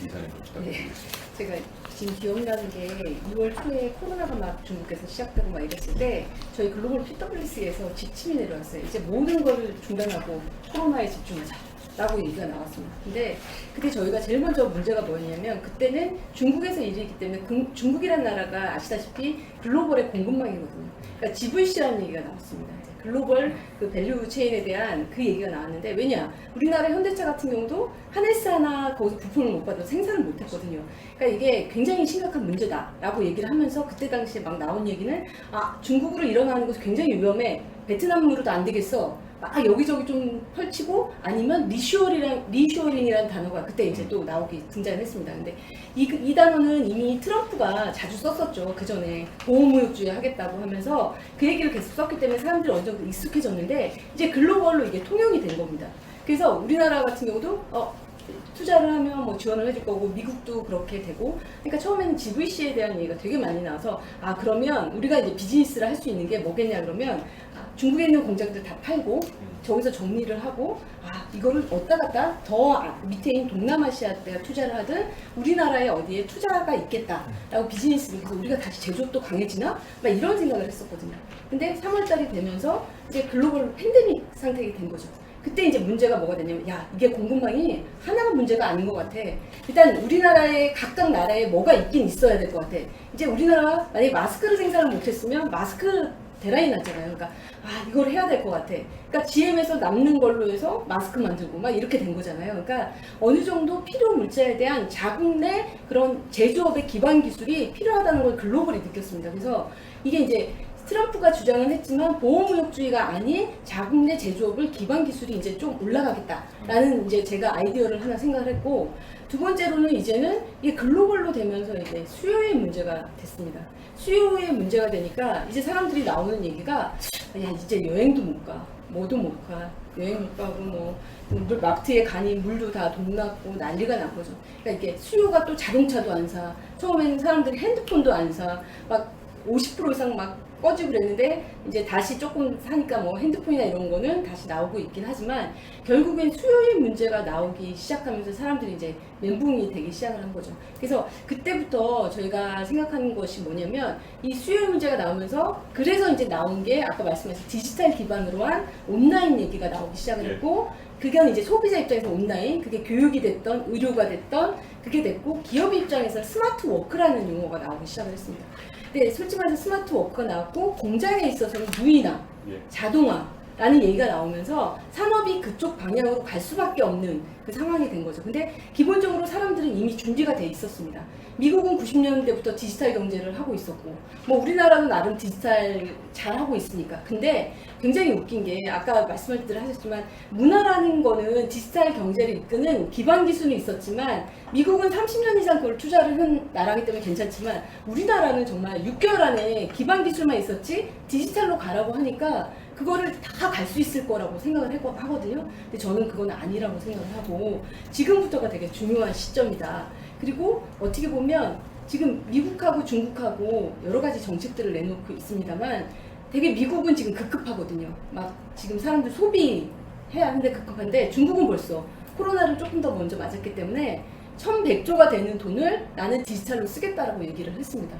이사님 부탁드리겠습니다. 제가 지금 기억나는 게 2월 초에 코로나가 막 중국에서 시작되고 막 이랬을 때 저희 글로벌 PwC에서 지침이 내려왔어요. 이제 모든 거를 중단하고 코로나에 집중하자. 라고 얘기가 나왔습니다. 근데 그때 저희가 제일 먼저 문제가 뭐였냐면 그때는 중국에서 일이기 때문에 중국이라는 나라가 아시다시피 글로벌의 공급망이거든요. 그러니까 GVC라는 얘기가 나왔습니다. 글로벌 그 밸류 체인에 대한 그 얘기가 나왔는데 왜냐? 우리나라 현대차 같은 경우도 하네스 하나 거기서 부품을 못 받아서 생산을 못 했거든요. 그러니까 이게 굉장히 심각한 문제다라고 얘기를 하면서 그때 당시에 막 나온 얘기는 중국으로 일어나는 것이 굉장히 위험해. 베트남으로도 안 되겠어. 막 여기저기 좀 펼치고 아니면 리쇼어링이라는 단어가 그때 이제 또 나오기 등장했습니다. 근데 이 단어는 이미 트럼프가 자주 썼었죠. 그 전에 보호무역주의 하겠다고 하면서 그 얘기를 계속 썼기 때문에 사람들이 어느 정도 익숙해졌는데 이제 글로벌로 이게 통용이 된 겁니다. 그래서 우리나라 같은 경우도 투자를 하면 뭐 지원을 해줄 거고 미국도 그렇게 되고 그러니까 처음에는 GVC에 대한 얘기가 되게 많이 나와서 아 그러면 우리가 이제 비즈니스를 할 수 있는 게 뭐겠냐 그러면 중국에 있는 공장들 다 팔고 저기서 정리를 하고 이거를 어디다 갖다 더 밑에 있는 동남아시아 때 투자를 하든 우리나라에 어디에 투자가 있겠다라고 비즈니스를 해서 우리가 다시 제조업도 강해지나? 막 이런 생각을 했었거든요. 근데 3월달이 되면서 이제 글로벌 팬데믹 상태가 된 거죠. 그때 이제 문제가 뭐가 되냐면 야 이게 공급망이 하나가 문제가 아닌 것 같아. 일단 우리나라에 각각 나라에 뭐가 있긴 있어야 될 것 같아. 이제 우리나라가 만약에 마스크를 생산을 못했으면 마스크 대란이 났잖아요. 그러니까 이걸 해야 될 것 같아. 그러니까 GM에서 남는 걸로 해서 마스크 만들고 막 이렇게 된 거잖아요. 그러니까 어느 정도 필요 물자에 대한 자국 내 그런 제조업의 기반 기술이 필요하다는 걸 글로벌이 느꼈습니다. 그래서 이게 이제 트럼프가 주장은 했지만 보호무역주의가 아닌 자국 내 제조업을 기반 기술이 이제 좀 올라가겠다라는 이제 제가 아이디어를 하나 생각을 했고 두 번째로는 이제는 이게 글로벌로 되면서 이제 수요의 문제가 됐습니다. 수요의 문제가 되니까 이제 사람들이 나오는 얘기가 야 이제 여행도 못 가, 뭐도 못 가, 여행 못 가고 뭐 마트에 가니 물도 다 동났고 난리가 난 거죠. 그러니까 이게 수요가 또 자동차도 안 사, 처음에는 사람들이 핸드폰도 안 사, 막 50% 이상 막 꺼지고 그랬는데 이제 다시 조금 사니까 뭐 핸드폰이나 이런 거는 다시 나오고 있긴 하지만 결국엔 수요의 문제가 나오기 시작하면서 사람들이 이제 멘붕이 되기 시작을 한 거죠. 그래서 그때부터 저희가 생각하는 것이 뭐냐면 이 수요의 문제가 나오면서 그래서 이제 나온 게 아까 말씀하신 디지털 기반으로 한 온라인 얘기가 나오기 시작을 했고 그게 이제 소비자 입장에서 온라인, 그게 교육이 됐던 의료가 됐던 그게 됐고 기업 입장에서 스마트 워크라는 용어가 나오기 시작을 했습니다. 네, 솔직히 말해서 스마트 워크가 나왔고 공장에 있어서는 무인화, 자동화라는 얘기가 나오면서 산업이 그쪽 방향으로 갈 수밖에 없는 그 상황이 된 거죠. 근데 기본적으로 사람들은 이미 준비가 돼 있었습니다. 미국은 90년대부터 디지털 경제를 하고 있었고 뭐 우리나라도 나름 디지털 잘 하고 있으니까. 근데 굉장히 웃긴 게 아까 말씀을 하셨지만 문화라는 거는 디지털 경제를 이끄는 기반 기술이 있었지만 미국은 30년 이상 그걸 투자를 한 나라기 때문에 괜찮지만 우리나라는 정말 6개월 안에 기반 기술만 있었지 디지털로 가라고 하니까 그거를 다 갈 수 있을 거라고 생각을 하거든요. 근데 저는 그건 아니라고 생각을 하고 지금부터가 되게 중요한 시점이다. 그리고 어떻게 보면 지금 미국하고 중국하고 여러 가지 정책들을 내놓고 있습니다만 되게 미국은 지금 급급하거든요. 막 지금 사람들 소비해야 하는데 급급한데 중국은 벌써 코로나를 조금 더 먼저 맞았기 때문에 1100조가 되는 돈을 나는 디지털로 쓰겠다라고 얘기를 했습니다.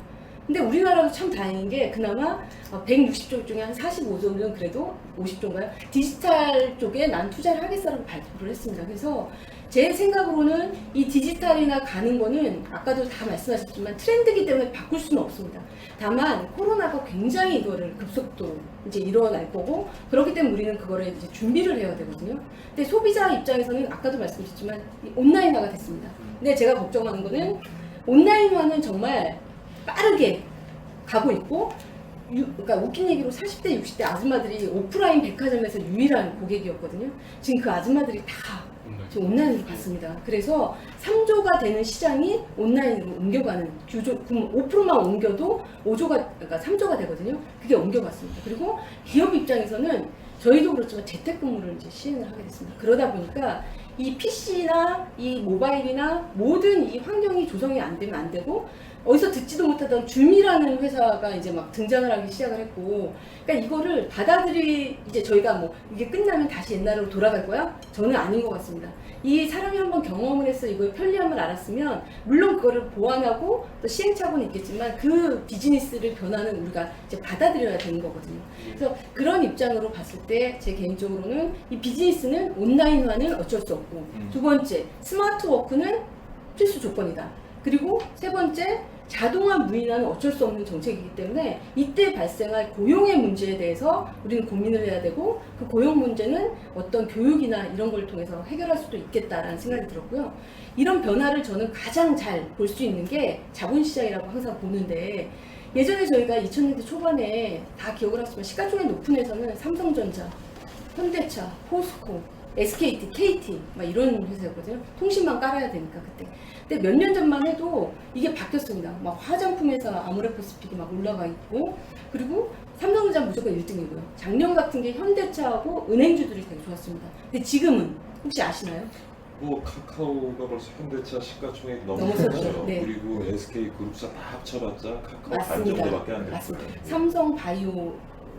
근데 우리나라도 참 다행인 게 그나마 160조 중에 한 45조는 그래도 50조인가요? 디지털 쪽에 난 투자를 하겠다라고 발표를 했습니다. 그래서 제 생각으로는 이 디지털이나 가는 거는 아까도 다 말씀하셨지만 트렌드이기 때문에 바꿀 수는 없습니다. 다만 코로나가 굉장히 이거를 급속도로 이제 일어날 거고 그렇기 때문에 우리는 그거를 이제 준비를 해야 되거든요. 근데 소비자 입장에서는 아까도 말씀드렸지만 온라인화가 됐습니다. 근데 제가 걱정하는 거는 온라인화는 정말 빠르게 가고 있고 그러니까 웃긴 얘기로 40대 60대 아줌마들이 오프라인 백화점에서 유일한 고객이었거든요. 지금 그 아줌마들이 다 지금 온라인으로 갔습니다. 그래서 3조가 되는 시장이 온라인으로 옮겨가는 규조 5%만 옮겨도 5조가 그러니까 3조가 되거든요. 그게 옮겨갔습니다. 그리고 기업 입장에서는 저희도 그렇지만 재택근무를 이제 시행을 하게 됐습니다. 그러다 보니까 이 PC나 이 모바일이나 모든 이 환경이 조성이 안 되면 안 되고 어디서 듣지도 못하던 줌이라는 회사가 이제 막 등장을 하기 시작을 했고 그러니까 이거를 이제 저희가 뭐 이게 끝나면 다시 옛날로 돌아갈 거야? 저는 아닌 것 같습니다. 이 사람이 한번 경험을 해서 이거의 편리함을 알았으면 물론 그거를 보완하고 또 시행착오는 있겠지만 그 비즈니스를 변화는 우리가 이제 받아들여야 되는 거거든요. 그래서 그런 입장으로 봤을 때 제 개인적으로는 이 비즈니스는 온라인화는 어쩔 수 없고 두 번째 스마트 워크는 필수 조건이다. 그리고 세 번째 자동화 무인화는 어쩔 수 없는 정책이기 때문에 이때 발생할 고용의 문제에 대해서 우리는 고민을 해야 되고 그 고용 문제는 어떤 교육이나 이런 걸 통해서 해결할 수도 있겠다라는 생각이 들었고요. 이런 변화를 저는 가장 잘 볼 수 있는 게 자본시장이라고 항상 보는데 예전에 저희가 2000년대 초반에 다 기억을 하시지만 시가총액 높은 회사는 삼성전자, 현대차, 포스코, SKT, KT 막 이런 회사였거든요. 통신만 깔아야 되니까 그때. 근데 몇 년 전만 해도 이게 바뀌었습니다. 막 화장품 회사 아모레퍼시픽이 막 올라가 있고 그리고 삼성전자 무조건 1등이고요. 작년 같은 게 현대차하고 은행주들이 되게 좋았습니다. 근데 지금은 혹시 아시나요? 뭐 카카오가 벌써 현대차 시가총액 넘었었죠. 넘었죠. 네. 그리고 SK 그룹사 다 합쳐봤자 카카오 반 맞습니다. 정도밖에 안 됐어요. 맞습니다. 삼성 바이오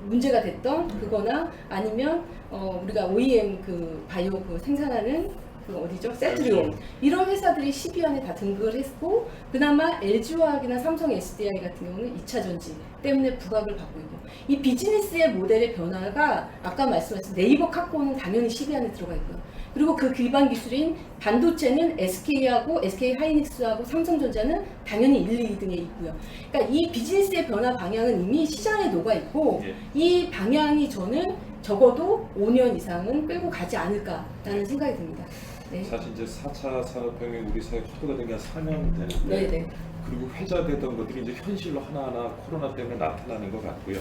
문제가 됐던 그거나 아니면 우리가 OEM 그 바이오 그 생산하는 그 어디죠? 세트리온 이런 회사들이 12안에 다 등극을 했고 그나마 LG화학이나 삼성 SDI 같은 경우는 2차 전지 때문에 부각을 받고 있고 이 비즈니스의 모델의 변화가 아까 말씀하신 네이버 카카오는 당연히 12안에 들어가 있고요. 그리고 그 기반 기술인 반도체는 SK하고 SK 하이닉스하고 삼성전자는 당연히 1, 2등에 있고요. 그러니까 이 비즈니스의 변화 방향은 이미 시장에 녹아 있고 예. 이 방향이 저는 적어도 5년 이상은 끌고 가지 않을까라는 생각이 듭니다. 네. 사실 이제 4차 산업혁명이 우리 사회에 화두가 된 게 한 4년 되는데 네네. 그리고 회자되던 것들이 이제 현실로 하나하나 코로나 때문에 나타나는 것 같고요.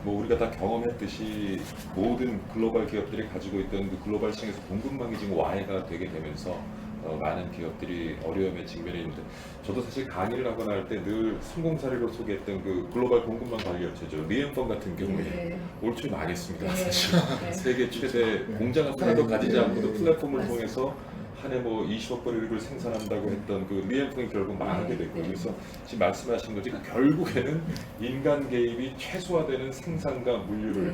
뭐 우리가 다 경험했듯이 모든 글로벌 기업들이 가지고 있던 그 글로벌 시장에서 공급망이 지금 와해가 되게 되면서 많은 기업들이 어려움에 직면해 있는데 저도 사실 강의를 하거나 할 때 늘 성공 사례로 소개했던 그 글로벌 공급망 관리 업체죠. 리엠펀 같은 경우에 네. 올 초에 망했습니다. 네. 사실 네. 세계 최대 공장 하나도 가지지 않고도 플랫폼을 맞습니다. 통해서 한 해 뭐 20억 벌을 생산한다고 했던 그 리엠펀이 결국 망하게 됐고 네. 그래서 지금 말씀하신 거지 결국에는 인간 개입이 최소화되는 생산과 물류를 네.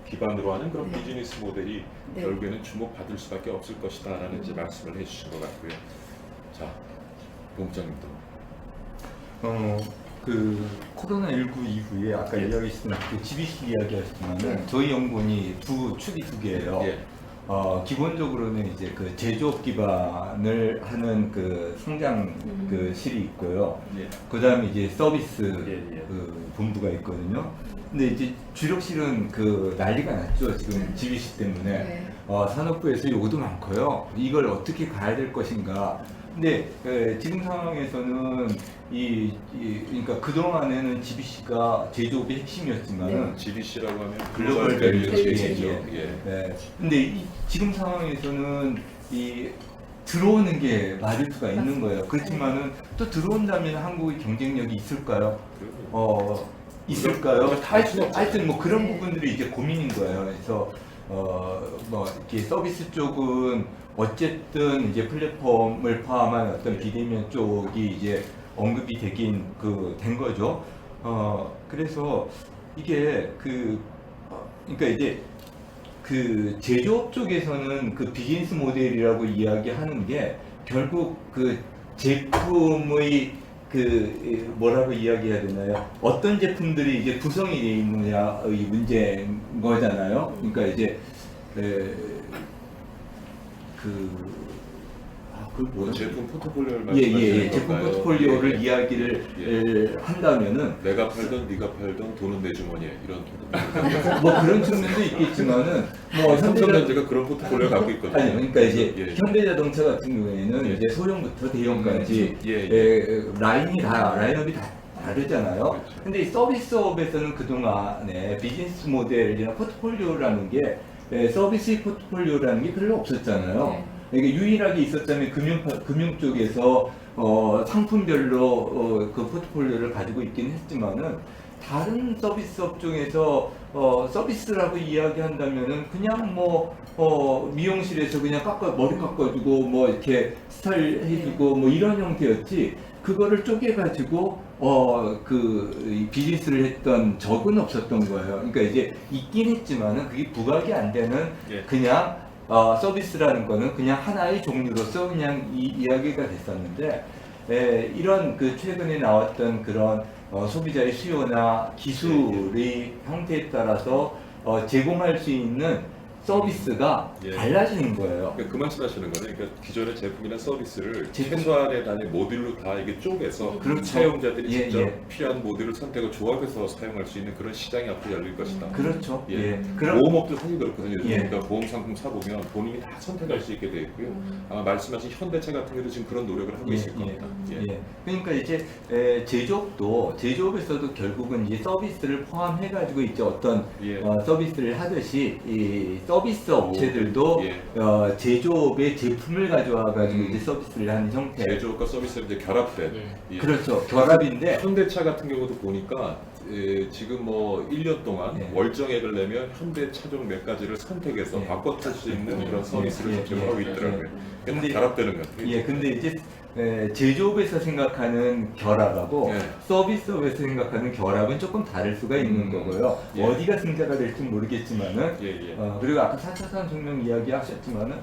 기반으로 하는 그런 네. 비즈니스 모델이 네. 결국에는 주목받을 수밖에 없을 것이다라는 이제 말씀을 해주신 것 같고요. 자, 본부장님도 그 코로나19 이후에 아까 예. 이야기했던 그 GBC 이야기하셨지만은 네. 저희 연구원이 축이 두 개예요. 예. 기본적으로는 이제 그 제조업 기반을 하는 그 성장 그 실이 있고요. 예. 그다음에 이제 서비스 예, 예. 그 본부가 있거든요. 근데 이제 주력실은 그 난리가 났죠. 지금 GBC 때문에 네. 산업부에서 요구도 많고요. 이걸 어떻게 가야 될 것인가. 근데 지금 상황에서는 그러니까 그 동안에는 GBC가 제조업의 핵심이었지만은 GBC라고 하면 글로벌 밸류 밸류 체인이죠. 체인. 예. 네. 근데 지금 상황에서는 들어오는 게 맞을 수가 있는 맞습니다. 거예요. 그렇지만은 또 들어온다면 한국의 경쟁력이 있을까요? 그리고 있을까요? 우리가 다 할수 없죠. 하여튼 뭐 그런 네. 부분들이 이제 고민인 거예요. 그래서 뭐 이렇게 서비스 쪽은 어쨌든 이제 플랫폼을 포함한 어떤 비대면 쪽이 이제 언급이 되긴 된 거죠. 그래서 이게 그러니까 이제 그 제조업 쪽에서는 그 비즈니스 모델이라고 이야기하는 게 결국 그 제품의 뭐라고 이야기해야 되나요? 어떤 제품들이 이제 구성이 되어 있느냐의 문제인 거잖아요. 그러니까 이제 그걸 뭐라 제품 포트폴리오를 예, 말씀하시는 제품 건가요? 포트폴리오를 예, 예. 이야기를 한다면은 내가 팔던 네가 팔던 돈은 내 주머니에 이런 포트폴리오. 뭐 그런 측면도 있겠지만은 뭐 삼성전자가 그런 포트폴리오 갖고 있거든요. 아니 그러니까 이제 예. 현대자동차 같은 경우에는 예. 이제 소형부터 대형까지 예, 라인업이 다 다르잖아요. 그렇죠. 근데 이 서비스업에서는 그동안에 비즈니스 모델이나 포트폴리오라는 게 서비스 포트폴리오라는 게 별로 없었잖아요. 네. 이게 유일하게 있었다면 금융 쪽에서 상품별로 그 포트폴리오를 가지고 있긴 했지만은 다른 서비스업 중에서 서비스라고 이야기한다면은 그냥 뭐 미용실에서 그냥 머리 깎아주고 뭐 이렇게 스타일 해주고 뭐 이런 형태였지 그거를 쪼개가지고 이 비즈니스를 했던 적은 없었던 거예요. 그러니까 이제 있긴 했지만은 그게 부각이 안 되는 예. 그냥 서비스라는 거는 그냥 하나의 종류로서 그냥 이야기가 됐었는데 이런 그 최근에 나왔던 그런 소비자의 수요나 기술의 형태에 따라서 제공할 수 있는 서비스가 예. 달라지는 거예요. 그러니까 그 말씀하시는 거는 그러니까 기존의 제품이나 서비스를 제품. 최소한의 단위 모듈로 다 이게 쪼개서 그렇죠. 사용자들이 예, 직접 예. 필요한 모듈을 선택을 조합해서 사용할 수 있는 그런 시장이 앞으로 열릴 것이다. 그렇죠. 예. 예. 그럼 보험업도 사실 그렇거든요. 요즘 예. 그러니까 보험 상품 사보면 본인이 다 선택할 수 있게 되어 있고요. 아마 말씀하신 현대차 같은 경우도 지금 그런 노력을 하고 예, 있을 예. 겁니다. 예. 예. 그러니까 이제 제조업에서도 결국은 이제 서비스를 포함해가지고 이제 어떤 예. 서비스를 하듯이 이 서비스 업체들도 예. 제조업의 제품을 가져와가지고 이제 서비스를 하는 형태. 제조업과 서비스가 이제 결합된. 네. 예. 그렇죠. 결합인데 현대차 같은 경우도 보니까 지금 뭐 1년 동안 네. 월정액을 내면 현대 차종 몇 가지를 선택해서 네. 바꿔 탈 수 있는 그런 서비스를 네. 지금 하고 네. 있더라고요. 근데- 근데 결합되는 것 같아요. 예, 근데 이제 제조업에서 생각하는 결합하고 네. 서비스업에서 생각하는 결합은 조금 다를 수가 있는 거고요. 예. 어디가 승자가 될지 모르겠지만은 예. 그리고 아까 4차 산업혁명 이야기 하셨지만은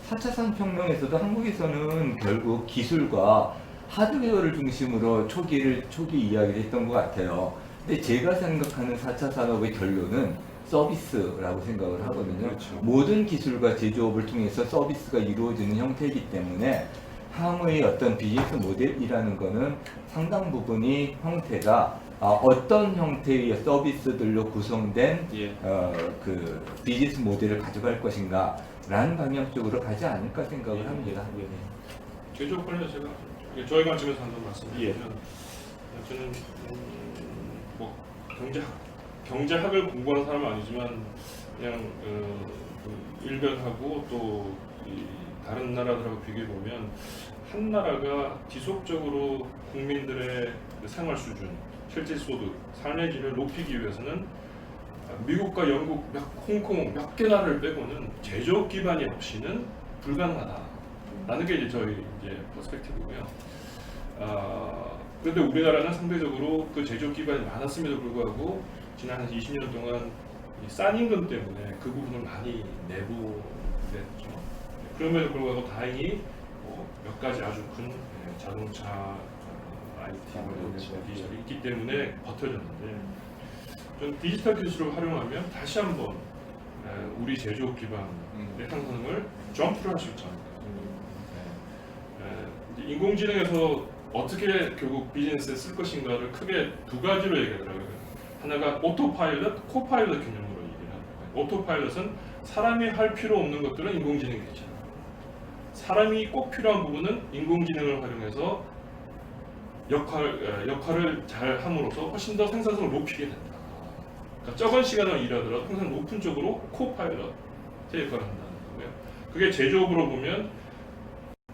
4차 산업혁명에서도 한국에서는 결국 기술과 하드웨어를 중심으로 초기 이야기를 했던 것 같아요. 근데 제가 생각하는 4차 산업의 결론은 서비스라고 생각을 하거든요. 그렇죠. 모든 기술과 제조업을 통해서 서비스가 이루어지는 형태이기 때문에 향후의 어떤 비즈니스 모델이라는 거는 상당 부분이 형태가 어떤 형태의 서비스들로 구성된 예. 그 비즈니스 모델을 가져갈 것인가 라는 방향 쪽으로 가지 않을까 생각을 합니다. 제조업 관련 제가 저희 관점에서 한번 말씀드리면 저는 뭐 경제학을 공부하는 사람은 아니지만 그냥 일변하고 또 다른 나라들하고 비교해 보면 한 나라가 지속적으로 국민들의 생활 수준, 실질 소득, 삶의 질을 높이기 위해서는 미국과 영국, 홍콩 몇 개 나라를 빼고는 제조업 기반이 없이는 불가능하다라는 게 이제 저희 이제 퍼스펙티브고요. 그런데 우리나라는 상대적으로 그 제조업 기반이 많았음에도 불구하고 지난 한 20년 동안 이 싼 임금 때문에 그 부분을 많이 내부했죠. 그럼에도 불구하고 다행히 몇 가지 아주 큰 자동차, IT, 디지털이 있기 때문에 버텨졌는데 좀 디지털 기술을 활용하면 다시 한번 우리 제조업 기반의 상승을 점프를 할 수 있지 않을까. 인공지능에서 어떻게 결국 비즈니스에 쓸 것인가를 크게 두 가지로 얘기하더라고요. 하나가 오토파일럿, 코파일럿 개념으로 얘기를 하더라고요. 오토파일럿은 사람이 할 필요 없는 것들은 인공지능이 되잖아요. 사람이 꼭 필요한 부분은 인공지능을 활용해서 역할을 잘 함으로써 훨씬 더 생산성을 높이게 된다. 그러니까 적은 시간을 일하더라도 항상 높은 쪽으로 코파일럿의 역할을 한다는 거고요. 그게 제조업으로 보면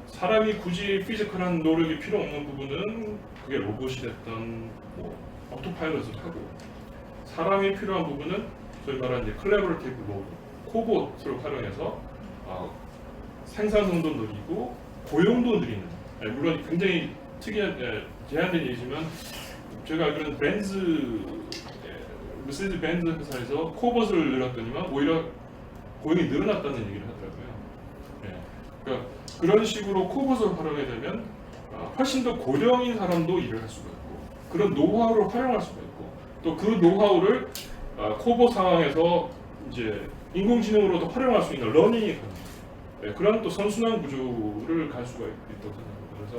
사람이 굳이 피지컬한 노력이 필요 없는 부분은 그게 로봇이 됐던 뭐 오토파일럿을 하고 사람이 필요한 부분은 소위 말하는 이제 콜라보레이티브 로봇, 코봇을 활용해서 생산성도 느리고 고용도 느리는 물론 굉장히 특이한 제한된 얘기지만 제가 알기로는 메르세데스 벤츠 회사에서 코봇을 늘렸더니만 오히려 고용이 늘어났다는 얘기를 하더라고요. 그러니까 그런 식으로 코봇을 활용하게 되면 훨씬 더 고령인 사람도 일을 할 수가 있고 그런 노하우를 활용할 수가 있고 또 그 노하우를 코봇 상황에서 이제 인공지능으로도 활용할 수 있는 러닝이 가능해요. 그런 또 선순환 구조를 갈 수가 있다고 생각합니다. 그래서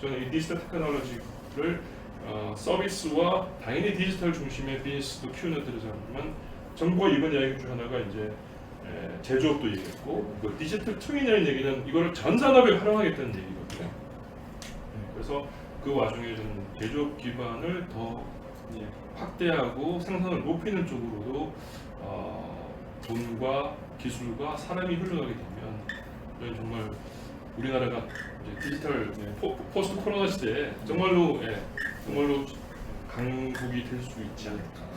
저는 이 디지털 테크놀로지를 서비스와 당연히 디지털 중심의 비즈니스도 키우는 데자면 정부가 이번 이야기 중 하나가 이제 제조업도 얘기했고 그 디지털 트윈이라는 얘기는 이거를 전 산업에 활용하겠다는 얘기거든요. 그래서 그 와중에 좀 제조업 기반을 더 확대하고 생산을 높이는 쪽으로도 돈과 기술과 사람이 흘러가게 되면 정말 우리나라가 이제 디지털 포스트 코로나 시대에 정말로 강국이 될 수 있지 않을까.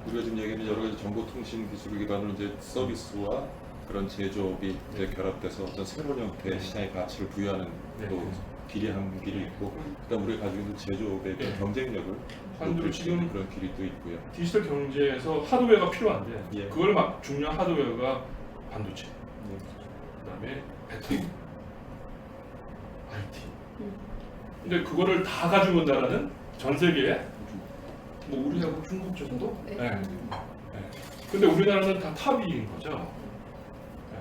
우리가 지금 얘기하는 여러 가지 정보통신 기술 기반으로 이제 서비스와 그런 제조업이 이제 결합돼서 어떤 새로운 형태의 시장의 가치를 부여하는 또 길이 한 길이 있고, 그다음 우리가 가지고 있는 제조업의 그 경쟁력을 높일 수 있는 그런 길이 또 있고요. 디지털 경제에서 하드웨어가 필요한데 그걸 막 중요한 하드웨어가 반도체, 그다음에 배터리, IT. 근데 그거를 다 가지고 온다라는 전 세계에 뭐 우리하고 중국 정도? 네. 근데 우리나라는 다 탑인 거죠.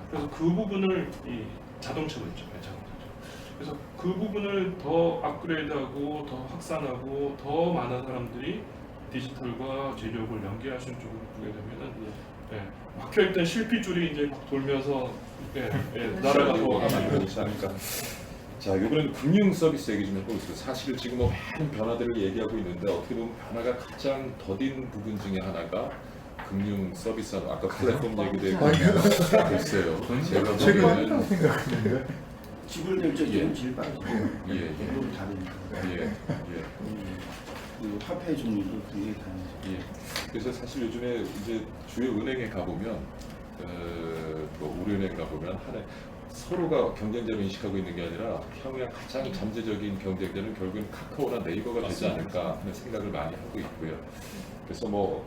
그래서 그 부분을 이 자동차도 있죠, 자동차죠. 그래서 그 부분을 더 업그레이드하고 더 확산하고 더 많은 사람들이 디지털과 제조업을 연계할 수 있는 쪽으로 보게 되면은 막혀있던 실핏줄이 이제 막 돌면서 나라가 더 만들어지지 않을까. 자, 이번에는 금융 서비스 얘기 좀 해보겠습니다. 사실 지금 뭐 많은 변화들을 얘기하고 있는데 어떻게 보면 변화가 가장 더딘 부분 중에 하나가 금융 서비스, 아까 플랫폼 얘기도 했고 글쎄요. 제가 보기에는 지불 결제는 제일 빠르죠. 예. 이거는 다르니까. 예. 그 화폐 종류도 굉장히 다양해요. 예. 그래서 사실 요즘에 이제 주요 은행에 가보면, 뭐 우리은행 가보면 하나 서로가 경쟁자로 인식하고 있는 게 아니라 향후에 가장 잠재적인 경쟁자는 결국은 카카오나 네이버가 되지 않을까 하는 생각을 많이 하고 있고요. 그래서 뭐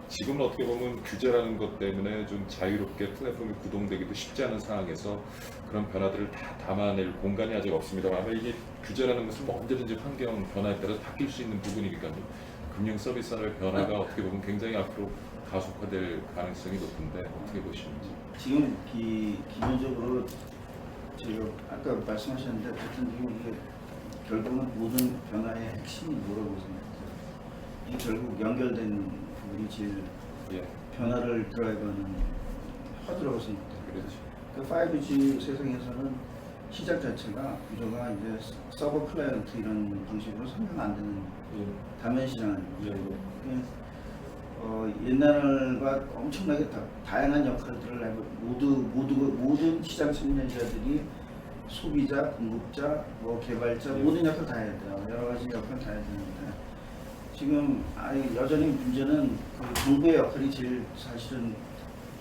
지금은 어떻게 보면 규제라는 것 때문에 좀 자유롭게 플랫폼이 구동되기도 쉽지 않은 상황에서 그런 변화들을 다 담아낼 공간이 아직 없습니다만, 아마 이게 규제라는 것은 뭐 언제든지 환경 변화에 따라서 바뀔 수 있는 부분이니까요. 금융 서비스 산업의 변화가 어떻게 보면 굉장히 앞으로 가속화될 가능성이 높은데 어떻게 보시는지. 지금 기본적으로 제가 아까 말씀하셨는데 어쨌든 지금 이게 결국은 모든 변화의 핵심이 뭐라고 생각해요? 이 결국 연결된 부분이 제일 예, 변화를 드라이브하는 허드라고 생각해요. 그렇죠. 그 5G 세상에서는 시작 자체가 구조가 이제 서버 클라이언트 이런 방식으로 설명 안 되는 예. 다면 시장을 예. 옛날과 엄청나게 다양한 역할들을 하고 모든 시장 참여자들이 소비자, 공급자, 뭐 개발자 예. 모든 역할 다 해야 돼요. 여러 가지 역할 다 해야 되는데 지금 여전히 문제는 그 정부의 역할이 제일 사실은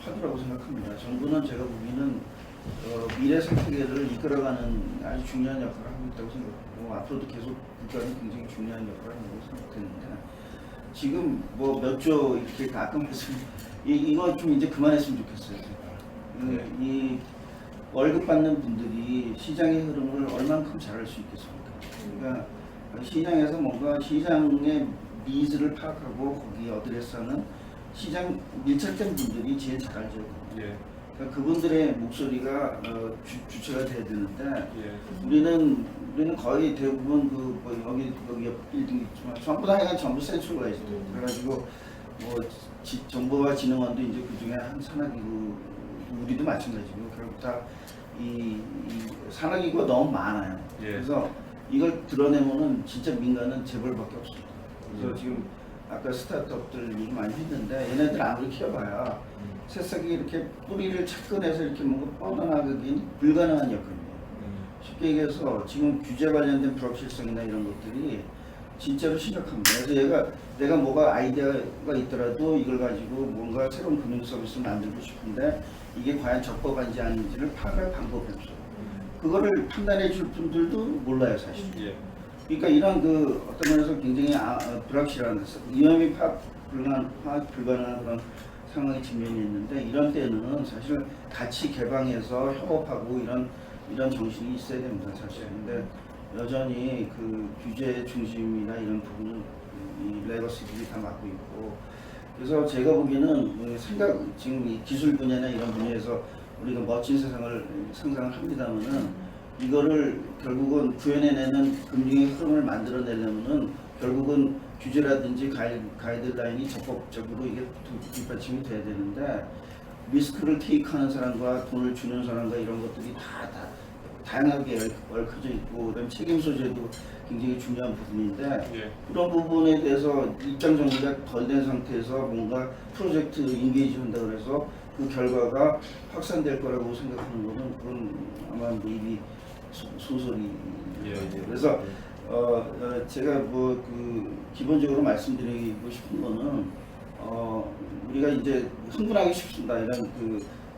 하더라고 생각합니다. 정부는 제가 보기에는 미래 생태계를 이끌어가는 아주 중요한 역할을 하고 있다고 생각하고 앞으로도 계속 국가는 굉장히 중요한 역할을 한다고 생각되는데 지금 뭐 몇 조 이렇게 아까 말씀 이거 좀 이제 그만했으면 좋겠어요. 이 월급 받는 분들이 시장의 흐름을 얼만큼 잘할 수 있겠습니까? 그러니까 시장에서 뭔가 시장의 니즈를 파악하고 거기에 어드레스하는 시장 밀착된 분들이 제일 잘 알죠. 예. 그러니까 그분들의 목소리가 주체가 돼야 되는데 예. 우리는 거의 대부분 뭐 여기 옆 빌딩 있지만 전부 다 약간 전부 센트럴라이즈드. 그래가지고 뭐 정보와 진흥원도 이제 그 중에 한 산하기구 우리도 마찬가지고 결국 다 이 산하기구가 너무 많아요. 예. 그래서 이걸 드러내면은 진짜 민간은 재벌밖에 없습니다. 그래서 지금 아까 스타트업들 얘기 많이 했는데 얘네들 아무리 키워봐야 새싹이 이렇게 뿌리를 착근해서 이렇게 뭔가 뻗어나가긴 불가능한 역할입니다. 쉽게 얘기해서 지금 규제 관련된 불확실성이나 이런 것들이 진짜로 심각합니다. 그래서 내가 뭐가 아이디어가 있더라도 이걸 가지고 뭔가 새로운 금융 서비스를 만들고 싶은데 이게 과연 적법한지 아닌지를 파악할 방법이 없어요. 그거를 판단해 줄 분들도 몰라요, 사실. 예. 그러니까 이런 그 어떤 면에서 굉장히 불확실한 위험이 파악 불가능한 그런 상황에 직면이 있는데 이런 때는 사실 같이 개방해서 협업하고 이런 정신이 있어야 됩니다, 사실. 근데 여전히 그 규제 중심이나 이런 부분은 이 레거시들이 다 맡고 있고 그래서 제가 보기에는 지금 이 기술 분야나 이런 분야에서 우리가 멋진 세상을 상상을 합니다만은 이거를 결국은 구현해내는 금융의 흐름을 만들어내려면은 결국은 규제라든지 가이드라인이 적법적으로 이게 뒷받침이 돼야 되는데 리스크를 테이크하는 사람과 돈을 주는 사람과 이런 것들이 다 다양하게 얽혀져 있고 그다음에 책임 소재도 굉장히 중요한 부분인데 예. 그런 부분에 대해서 입장 정리가 덜 된 상태에서 뭔가 프로젝트 인게이지 한다 그래서 그 결과가 확산될 거라고 생각하는 거는 그건 아마 뭐 이미 소설이 예. 그래서 제가 뭐 기본적으로 말씀드리고 싶은 거는 우리가 이제 흥분하기 쉽습니다.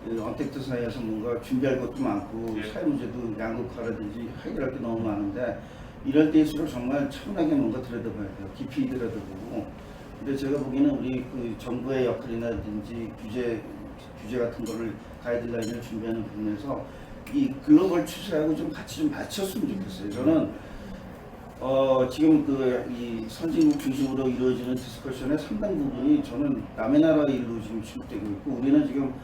이런 언택트 사이에서 뭔가 준비할 것도 많고 예. 사회 문제도 양극화라든지 해결할 게 너무 많은데 이럴 때일수록 정말 차분하게 뭔가 들여다봐야 돼요. 깊이 들여다보고. 근데 제가 보기에는 우리 그 정부의 역할이라든지 규제 같은 거를 가이드라인을 준비하는 부분에서 이 글로벌 추세하고 좀 같이 좀 맞췄으면 좋겠어요. 저는 지금 이 선진국 중심으로 이루어지는 디스커션의 상당 부분이 저는 남의 나라 일로 지금 취급되고 있고 우리는 지금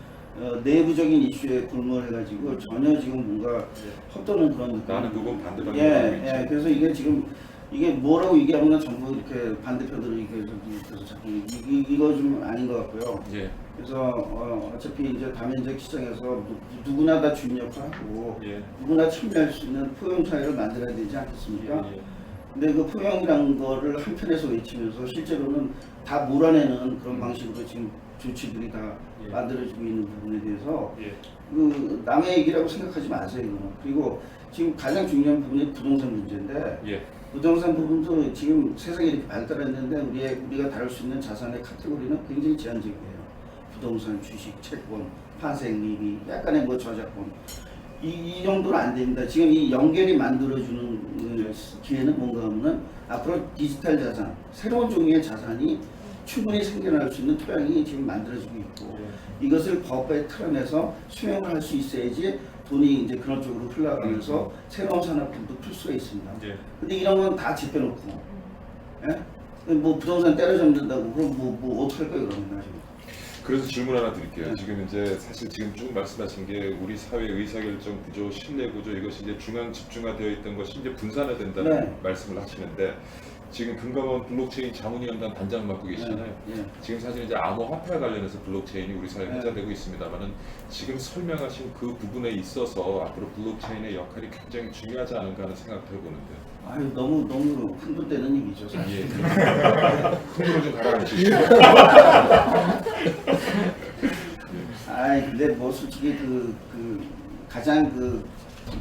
내부적인 이슈에 골몰해가지고 전혀 지금 뭔가 헛도는 그런 느낌. 나는 그건 반대방향으로 예. 그래서 이게 지금 이게 뭐라고 얘기하면 전부 이렇게 반대편으로 그래서 자꾸 이거 좀 아닌 것 같고요. 예. 그래서 어차피 이제 다면적 시장에서 누구나 다 주인 역할하고 예. 누구나 참여할 수 있는 포용 사회를 만들어야 되지 않겠습니까? 예. 근데 그 포용이라는 거를 한편에서 외치면서 실제로는 다 몰아내는 그런 방식으로 지금 조치들이 다 예. 만들어지고 있는 부분에 대해서 예. 그 남의 얘기라고 생각하지 마세요. 이거는. 그리고 지금 가장 중요한 부분이 부동산 문제인데 예. 부동산 부분도 지금 세상이 이렇게 발달했는데 우리가 다룰 수 있는 자산의 카테고리는 굉장히 제한적이에요. 부동산, 주식, 채권, 판생, 리비, 약간의 뭐 저작권 이 정도는 안 됩니다. 지금 이 연결이 만들어주는 기회는 뭔가 하면은 앞으로 디지털 자산, 새로운 종류의 자산이 충분히 생겨날 수 있는 토양이 지금 만들어지고 있고 이것을 법에 틀어내서 수행을 할 수 있어야지 돈이 이제 그런 쪽으로 흘러가면서 새로운 산업들도 풀 수가 있습니다. 예. 근데 이런 건 다 집혀놓고, 예? 뭐 부동산 때려잡는다고 그럼 뭐 어떻게 할 거예요 그러면 나중에? 그래서 질문 하나 드릴게요. 지금 이제 사실 지금 쭉 말씀하신 게 우리 사회 의사결정 구조, 신뢰 구조 이것이 이제 중앙 집중화되어 있던 것이 이제 분산화된다는 네. 말씀을 하시는데 지금 금감원 블록체인 자문위원단 단장 맡고 계시잖아요. 예. 지금 사실 이제 암호화폐와 관련해서 블록체인이 우리 사회에 네. 회자되고 있습니다만은 지금 설명하신 그 부분에 있어서 앞으로 블록체인의 역할이 굉장히 중요하지 않은가 하는 생각도 해보는데요. 아유 너무 흥분되는 얘기죠 사실. 예. 흥분을 좀 가라앉히시고. 아이 근데 뭐 솔직히 그 가장 그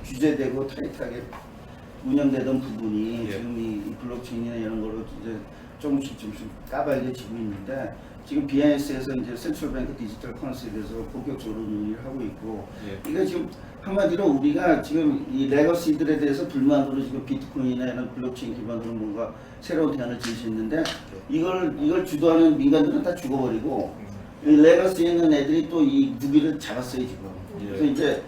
규제되고 타이트하게 운영되던 부분이 예. 지금 이 블록체인이나 이런 거로 이제 조금씩 까발려지고 있는데 지금 BIS에서 이제 센트럴뱅크 디지털 커런시에 대해서 본격적으로 논의를 하고 있고 예. 이거 지금 한마디로 우리가 지금 이 레거시들에 대해서 불만으로 지금 비트코인이나 이런 블록체인 기반으로 뭔가 새로운 대안을 제시했는데 이걸 주도하는 민간들은 다 죽어버리고 이 레거시에 있는 애들이 또 이 무기를 잡았어요 지금. 그래서 이제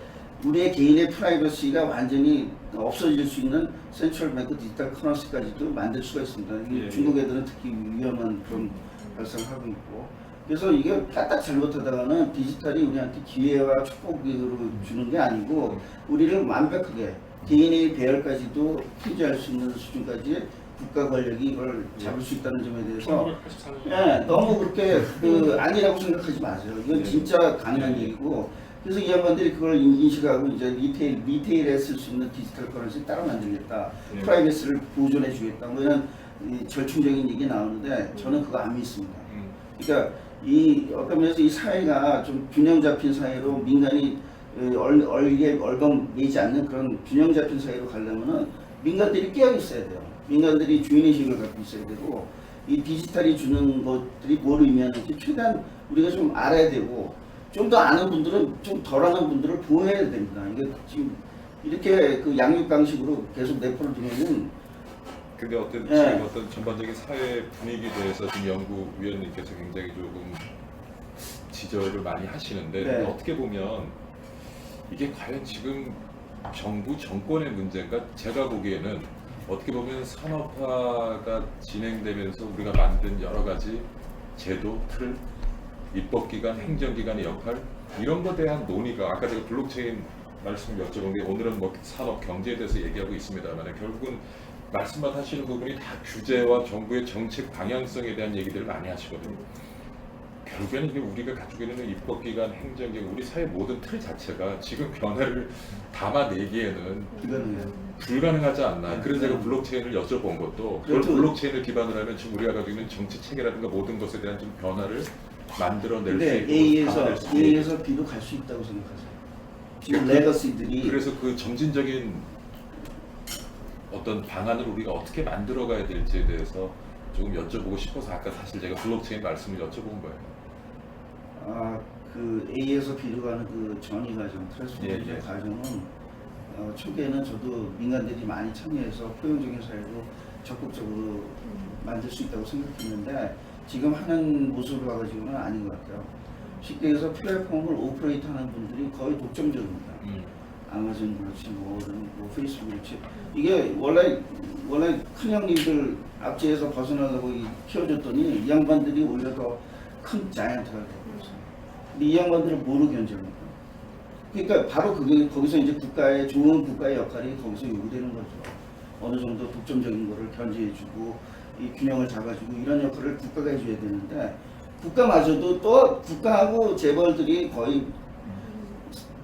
우리의 개인의 프라이버시가 완전히 없어질 수 있는 센트럴뱅크 디지털 커런시까지도 만들 수가 있습니다. 이게 예. 중국 애들은 특히 위험한 그런 발상하고 있고 그래서 이게 까딱 잘못하다가는 디지털이 우리한테 기회와 축복으로 주는 게 아니고 우리를 완벽하게 개인의 배열까지도 통제할 수 있는 수준까지 국가 권력이 이걸 잡을 수 있다는 점에 대해서 1983년. 예, 너무 그렇게 아니라고 생각하지 마세요. 이건 진짜 가능한 얘기고 그래서 이 양반들이 그걸 인식하고 이제 리테일에 쓸 수 있는 디지털 커런시 따로 만들겠다. 예. 프라이버시를 보존해 주겠다. 뭐 이런 절충적인 얘기 나오는데 저는 그거 안 믿습니다. 그러니까 이 어떤 면에서 이 사회가 좀 균형 잡힌 사회로 민간이 얼건 매지 않는 그런 균형 잡힌 사회로 가려면은 민간들이 깨어 있어야 돼요. 민간들이 주인의식을 갖고 있어야 되고 이 디지털이 주는 것들이 뭘 의미하는지 최대한 우리가 좀 알아야 되고 좀 더 아는 분들은 좀 덜 아는 분들을 보호해야 됩니다. 이게 지금 이렇게 그 양육강식으로 계속 내포를 두면은 근데 어떤 예. 지금 어떤 전반적인 사회 분위기에 대해서 지금 연구위원님께서 굉장히 조금 지적을 많이 하시는데 네. 어떻게 보면 이게 과연 지금 정부 정권의 문제인가? 제가 보기에는 어떻게 보면 산업화가 진행되면서 우리가 만든 여러 가지 제도, 틀, 입법기관, 행정기관의 역할 이런 것에 대한 논의가 아까 제가 블록체인 말씀 여쭤본 게 오늘은 뭐 산업 경제에 대해서 얘기하고 있습니다만 결국은 말씀만 하시는 부분이 다 규제와 정부의 정책 방향성에 대한 얘기들을 많이 하시거든요. 결국에는 이게 우리가 가지고 있는 입법기관, 행정기관, 우리 사회 모든 틀 자체가 지금 변화를 담아내기에는 이거는 불가능하지 않나. 네. 그래서 제가 블록체인을 여쭤본 것도 그걸 그렇죠. 블록체인을 기반으로 하면 지금 우리가 가지고 있는 정치 체계라든가 모든 것에 대한 좀 변화를 만들어낼 수 근데 있고 담아낼 수 있고. A에서 B로 갈 수 있다고 생각하세요. 지금 레거시들이 그래서 그 점진적인 어떤 방안을 우리가 어떻게 만들어가야 될지에 대해서 조금 여쭤보고 싶어서 아까 사실 제가 블록체인 말씀을 여쭤본 거예요. 그 A에서 B로 가는 그 전이 과정, 트랜스포메이션 예, 예. 과정은 초기에는 저도 민간들이 많이 참여해서 포용적인 사회로 적극적으로 만들 수 있다고 생각했는데 지금 하는 모습을 봐가지고는 아닌 것 같아요. 쉽게 해서 플랫폼을 오퍼레이트 하는 분들이 거의 독점적입니다. 아마존 그렇지, 뭐 페이스북 그렇지. 이게 원래 큰 형님들 앞지에서 벗어나려고 키워줬더니 이 양반들이 오히려 더 큰 자이언트가 되고 있어요. 근데 이 양반들은 뭐로 견제합니까? 그러니까 바로 거기서 이제 좋은 국가의 역할이 거기서 요구되는 거죠. 어느 정도 독점적인 거를 견제해주고 이 균형을 잡아주고 이런 역할을 국가가 해줘야 되는데 국가마저도 또 국가하고 재벌들이 거의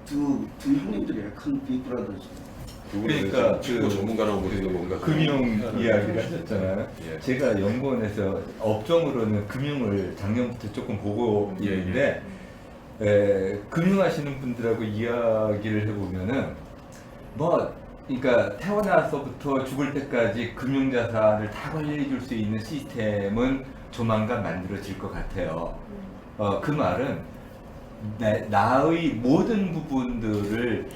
두 형님들이에요. 큰 빅브라더즈. 두 분은 그러니까 지금 축구 전문가라고 보니까 뭔가 금융 하는 이야기를 하셨잖아요. 예. 제가 연구원에서 업종으로는 금융을 작년부터 조금 보고 있는데 금융하시는 분들하고 이야기를 해보면은 뭐 그러니까 태어나서부터 죽을 때까지 금융자산을 다 관리해 줄 수 있는 시스템은 조만간 만들어질 것 같아요. 그 말은 나의 모든 부분들을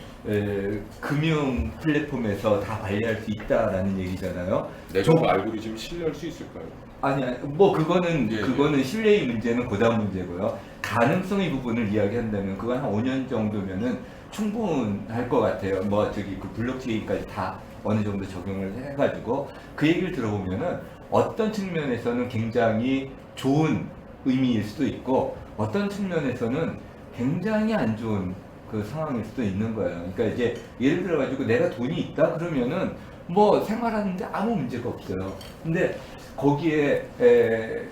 금융 플랫폼에서 다 관리할 수 있다라는 얘기잖아요. 내가 알고리즘 신뢰할 수 있을까요? 아니 뭐 그거는 예, 그거는 신뢰의 문제는 그다음 문제고요. 가능성의 부분을 이야기한다면 그거 한 5년 정도면은 충분할 것 같아요. 뭐 저기 그 블록체인까지 다 어느 정도 적용을 해가지고 그 얘기를 들어보면은 어떤 측면에서는 굉장히 좋은 의미일 수도 있고 어떤 측면에서는 굉장히 안 좋은 그 상황일 수도 있는 거예요. 그러니까 이제 예를 들어 가지고 내가 돈이 있다 그러면은 뭐 생활하는데 아무 문제가 없어요. 근데 거기에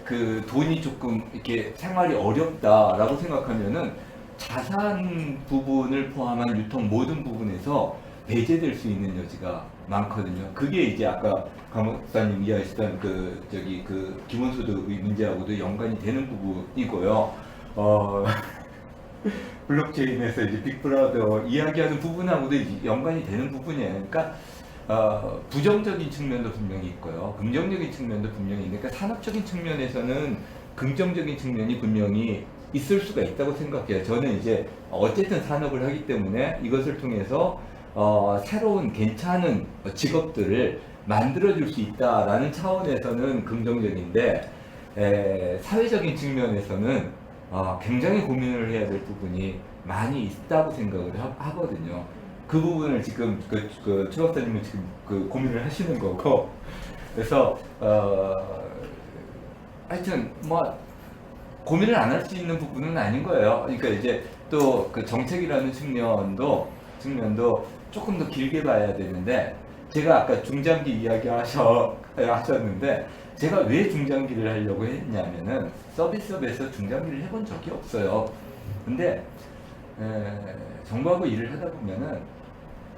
그 돈이 조금 이렇게 생활이 어렵다라고 생각하면은 자산 부분을 포함한 유통 모든 부분에서 배제될 수 있는 여지가 많거든요. 그게 이제 아까 강목사님 이야기하시던 그 저기 그 기본소득의 문제하고도 연관이 되는 부분이고요. 블록체인에서 이제 빅브라더 이야기하는 부분하고도 연관이 되는 부분이에요. 그러니까 부정적인 측면도 분명히 있고요. 긍정적인 측면도 분명히 있는데 그러니까 산업적인 측면에서는 긍정적인 측면이 분명히 있을 수가 있다고 생각해요. 저는 이제 어쨌든 산업을 하기 때문에 이것을 통해서 새로운 괜찮은 직업들을 만들어줄 수 있다라는 차원에서는 긍정적인데 사회적인 측면에서는 굉장히 고민을 해야 될 부분이 많이 있다고 생각을 하거든요. 그 부분을 지금 최 박사님은 지금 그 고민을 하시는 거고 그래서 하여튼 뭐 고민을 안 할 수 있는 부분은 아닌 거예요. 그러니까 이제 또 그 정책이라는 측면도 조금 더 길게 봐야 되는데 제가 아까 중장기 이야기 하셨는데 제가 왜 중장기를 하려고 했냐면은 서비스업에서 중장기를 해본 적이 없어요. 근데 정부하고 일을 하다 보면은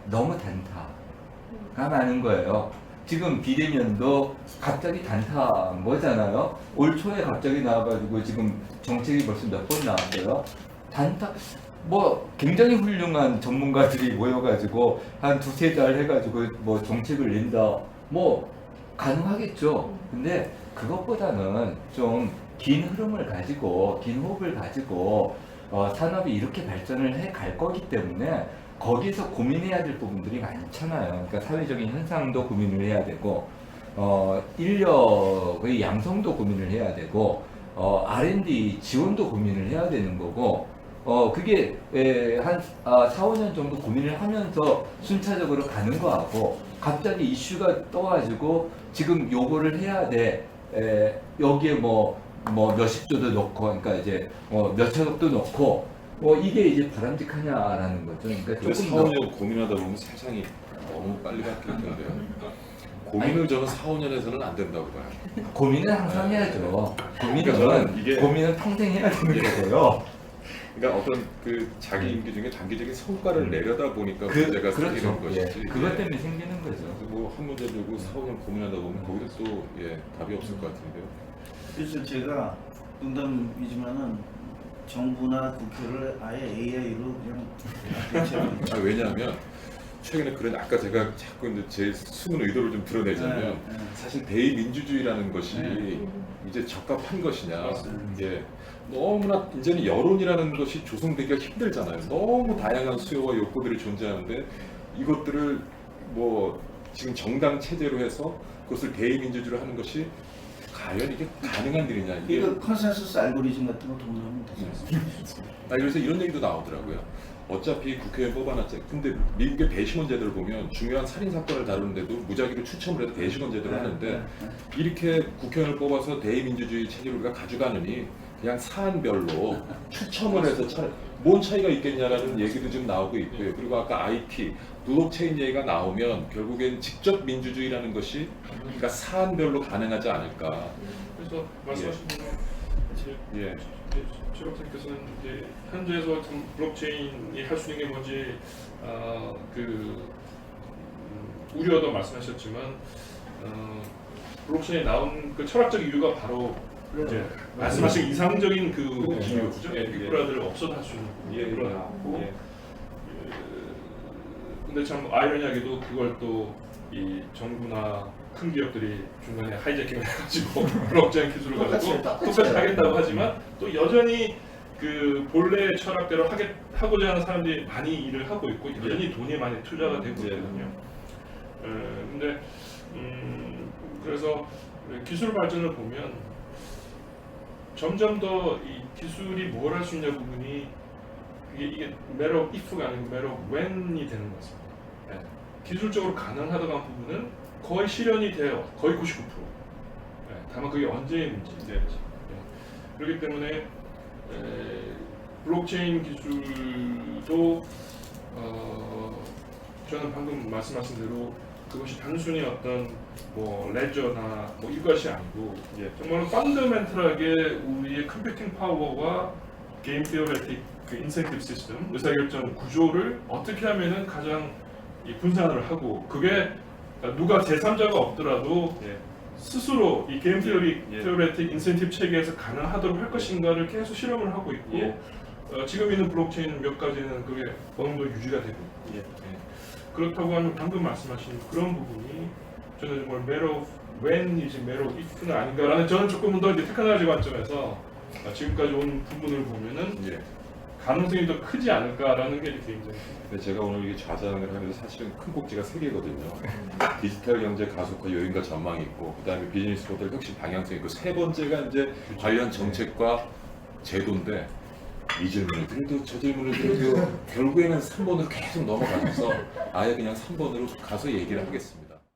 너무 단타가 많은 거예요. 지금 비대면도 갑자기 단타인 거잖아요. 올 초에 갑자기 나와가지고 지금 정책이 벌써 몇 번 나왔어요. 단타 뭐 굉장히 훌륭한 전문가들이 모여가지고 한 두세 달 해가지고 뭐 정책을 낸다 뭐 가능하겠죠. 근데 그것보다는 좀 긴 흐름을 가지고 긴 호흡을 가지고 산업이 이렇게 발전을 해 갈 거기 때문에 거기서 고민해야 될 부분들이 많잖아요. 그러니까 사회적인 현상도 고민을 해야 되고 인력의 양성도 고민을 해야 되고 R&D 지원도 고민을 해야 되는 거고 그게 한 4, 5년 정도 고민을 하면서 순차적으로 가는 거하고 갑자기 이슈가 떠가지고 지금 요거를 해야 돼 여기에 뭐 몇십 조도 넣고 그러니까 이제 몇 천억도 넣고 이게 이제 바람직하냐라는 거죠. 그러니까 근데 조금 4, 더 5년 고민하다 보면 세상이 너무 빨리 바뀔 텐데요. 고민을 저는 4, 5년에서는 안 된다고 봐요. 고민은 항상 해야죠. 그러니까 저는 고민은 평생 해야 되는 거고요. 그러니까 어떤 그 자기 임기 중에 단기적인 성과를 내려다 보니까 문제가 그렇죠. 생기는 것이지. 그것 때문에 생기는 거죠. 뭐한 문제 두고 4, 5년 고민하다 보면 거기서 또 답이 없을 것 같은데요. 그래서 제가 농담이지만은 정부나 국회를 아예 AI로 그냥 대체하고 있죠. 왜냐하면 최근에 그런 아까 제가 자꾸 이제 제 숨은 의도를 좀 드러내자면 네. 사실 대의민주주의라는 것이 이제 적합한 것이냐 이게 너무나 이제는 여론이라는 것이 조성되기가 힘들잖아요. 너무 다양한 수요와 욕구들이 존재하는데 이것들을 뭐 지금 정당 체제로 해서 그것을 대의민주주의로 하는 것이 과연 이게 가능한 일이냐 이게 이거 컨센서스 알고리즘 같은 거 동원하면 되죠. 그래서 이런 얘기도 나오더라고요. 어차피 국회에 뽑아놨지. 근데 미국의 배심원 제도를 보면 중요한 살인 사건을 다루는데도 무작위로 추첨을 해서 배심원 제도를 하는데 이렇게 국회의원을 뽑아서 대의민주주의 체제를 우리가 가져가느니 그냥 사안별로 추첨을 해서 뭔 차이가 있겠냐라는 얘기도 지금 나오고 있고요. 그리고 아까 IT, 블록체인 얘기가 나오면 결국엔 직접 민주주의라는 것이 그러니까 사안별로 가능하지 않을까. 그래서 말씀하신 부분 최 박사님께서는 이제 현재에서 참 블록체인이 할 수 있는 게 뭔지 그 우려도 말씀하셨지만 블록체인에 나온 그 철학적 이유가 바로 이제 말씀하신 이상적인 그 이유죠. 빅브라더를 없어도 할 수 있는 이유로 나왔고, 근데 참 아이러니하게도 그걸 또 이 정부나 큰 기업들이 중간에 하이제킹을 해가지고 블록체인 기술을 가지고 똑같이 하겠다고 하지만 또 여전히 그 본래의 철학대로 하고자 하는 사람들이 많이 일을 하고 있고 여전히 돈이 많이 투자가 되고 있거든요. 근데 그래서 기술 발전을 보면 점점 더 이 기술이 뭘 할 수 있냐 부분이 이게 matter of if가 아니고 matter of when이 되는 것 같습니다. 네. 기술적으로 가능하다고 한 부분은 거의 실현이 돼요. 거의 99%. 네. 다만 그게 언제의 문제인지. 네. 그렇기 때문에 블록체인 기술도 저는 방금 말씀하신 대로 그것이 단순히 어떤 뭐 레저나 뭐 이것이 아니고 정말로 펀더멘털하게 우리의 컴퓨팅 파워와 게임 티어레틱 그 인센티브 시스템, 의사결정 구조를 어떻게 하면은 가장 이 분산을 하고 그게 누가 제3자가 없더라도 스스로 이 게임 티어레틱 인센티브 체계에서 가능하도록 할 것인가를 계속 실험을 하고 있고 지금 있는 블록체인 몇 가지는 그게 어느 정도 유지가 되고 있고 그렇다고 하면 방금 말씀하신 그런 부분이 저는 정말 matter of when이지 matter of if는 아닌가라는 저는 조금 더 이제 테크놀로지 관점에서 지금까지 온 부분을 보면은 가능성이 더 크지 않을까라는 게 굉장히. 근데 제가 오늘 이게 좌장을 하면서 사실은 큰 꼭지가 3개거든요. 디지털 경제 가속화 요인과 전망이 있고, 그다음에 비즈니스 모델 혁신 방향성이 있고, 세 번째가 이제 관련 정책과 제도인데 이 질문을 드려도 저 질문을 드려도 결국에는 3번으로 계속 넘어가면서 아예 그냥 3번으로 가서 얘기를 하겠습니다.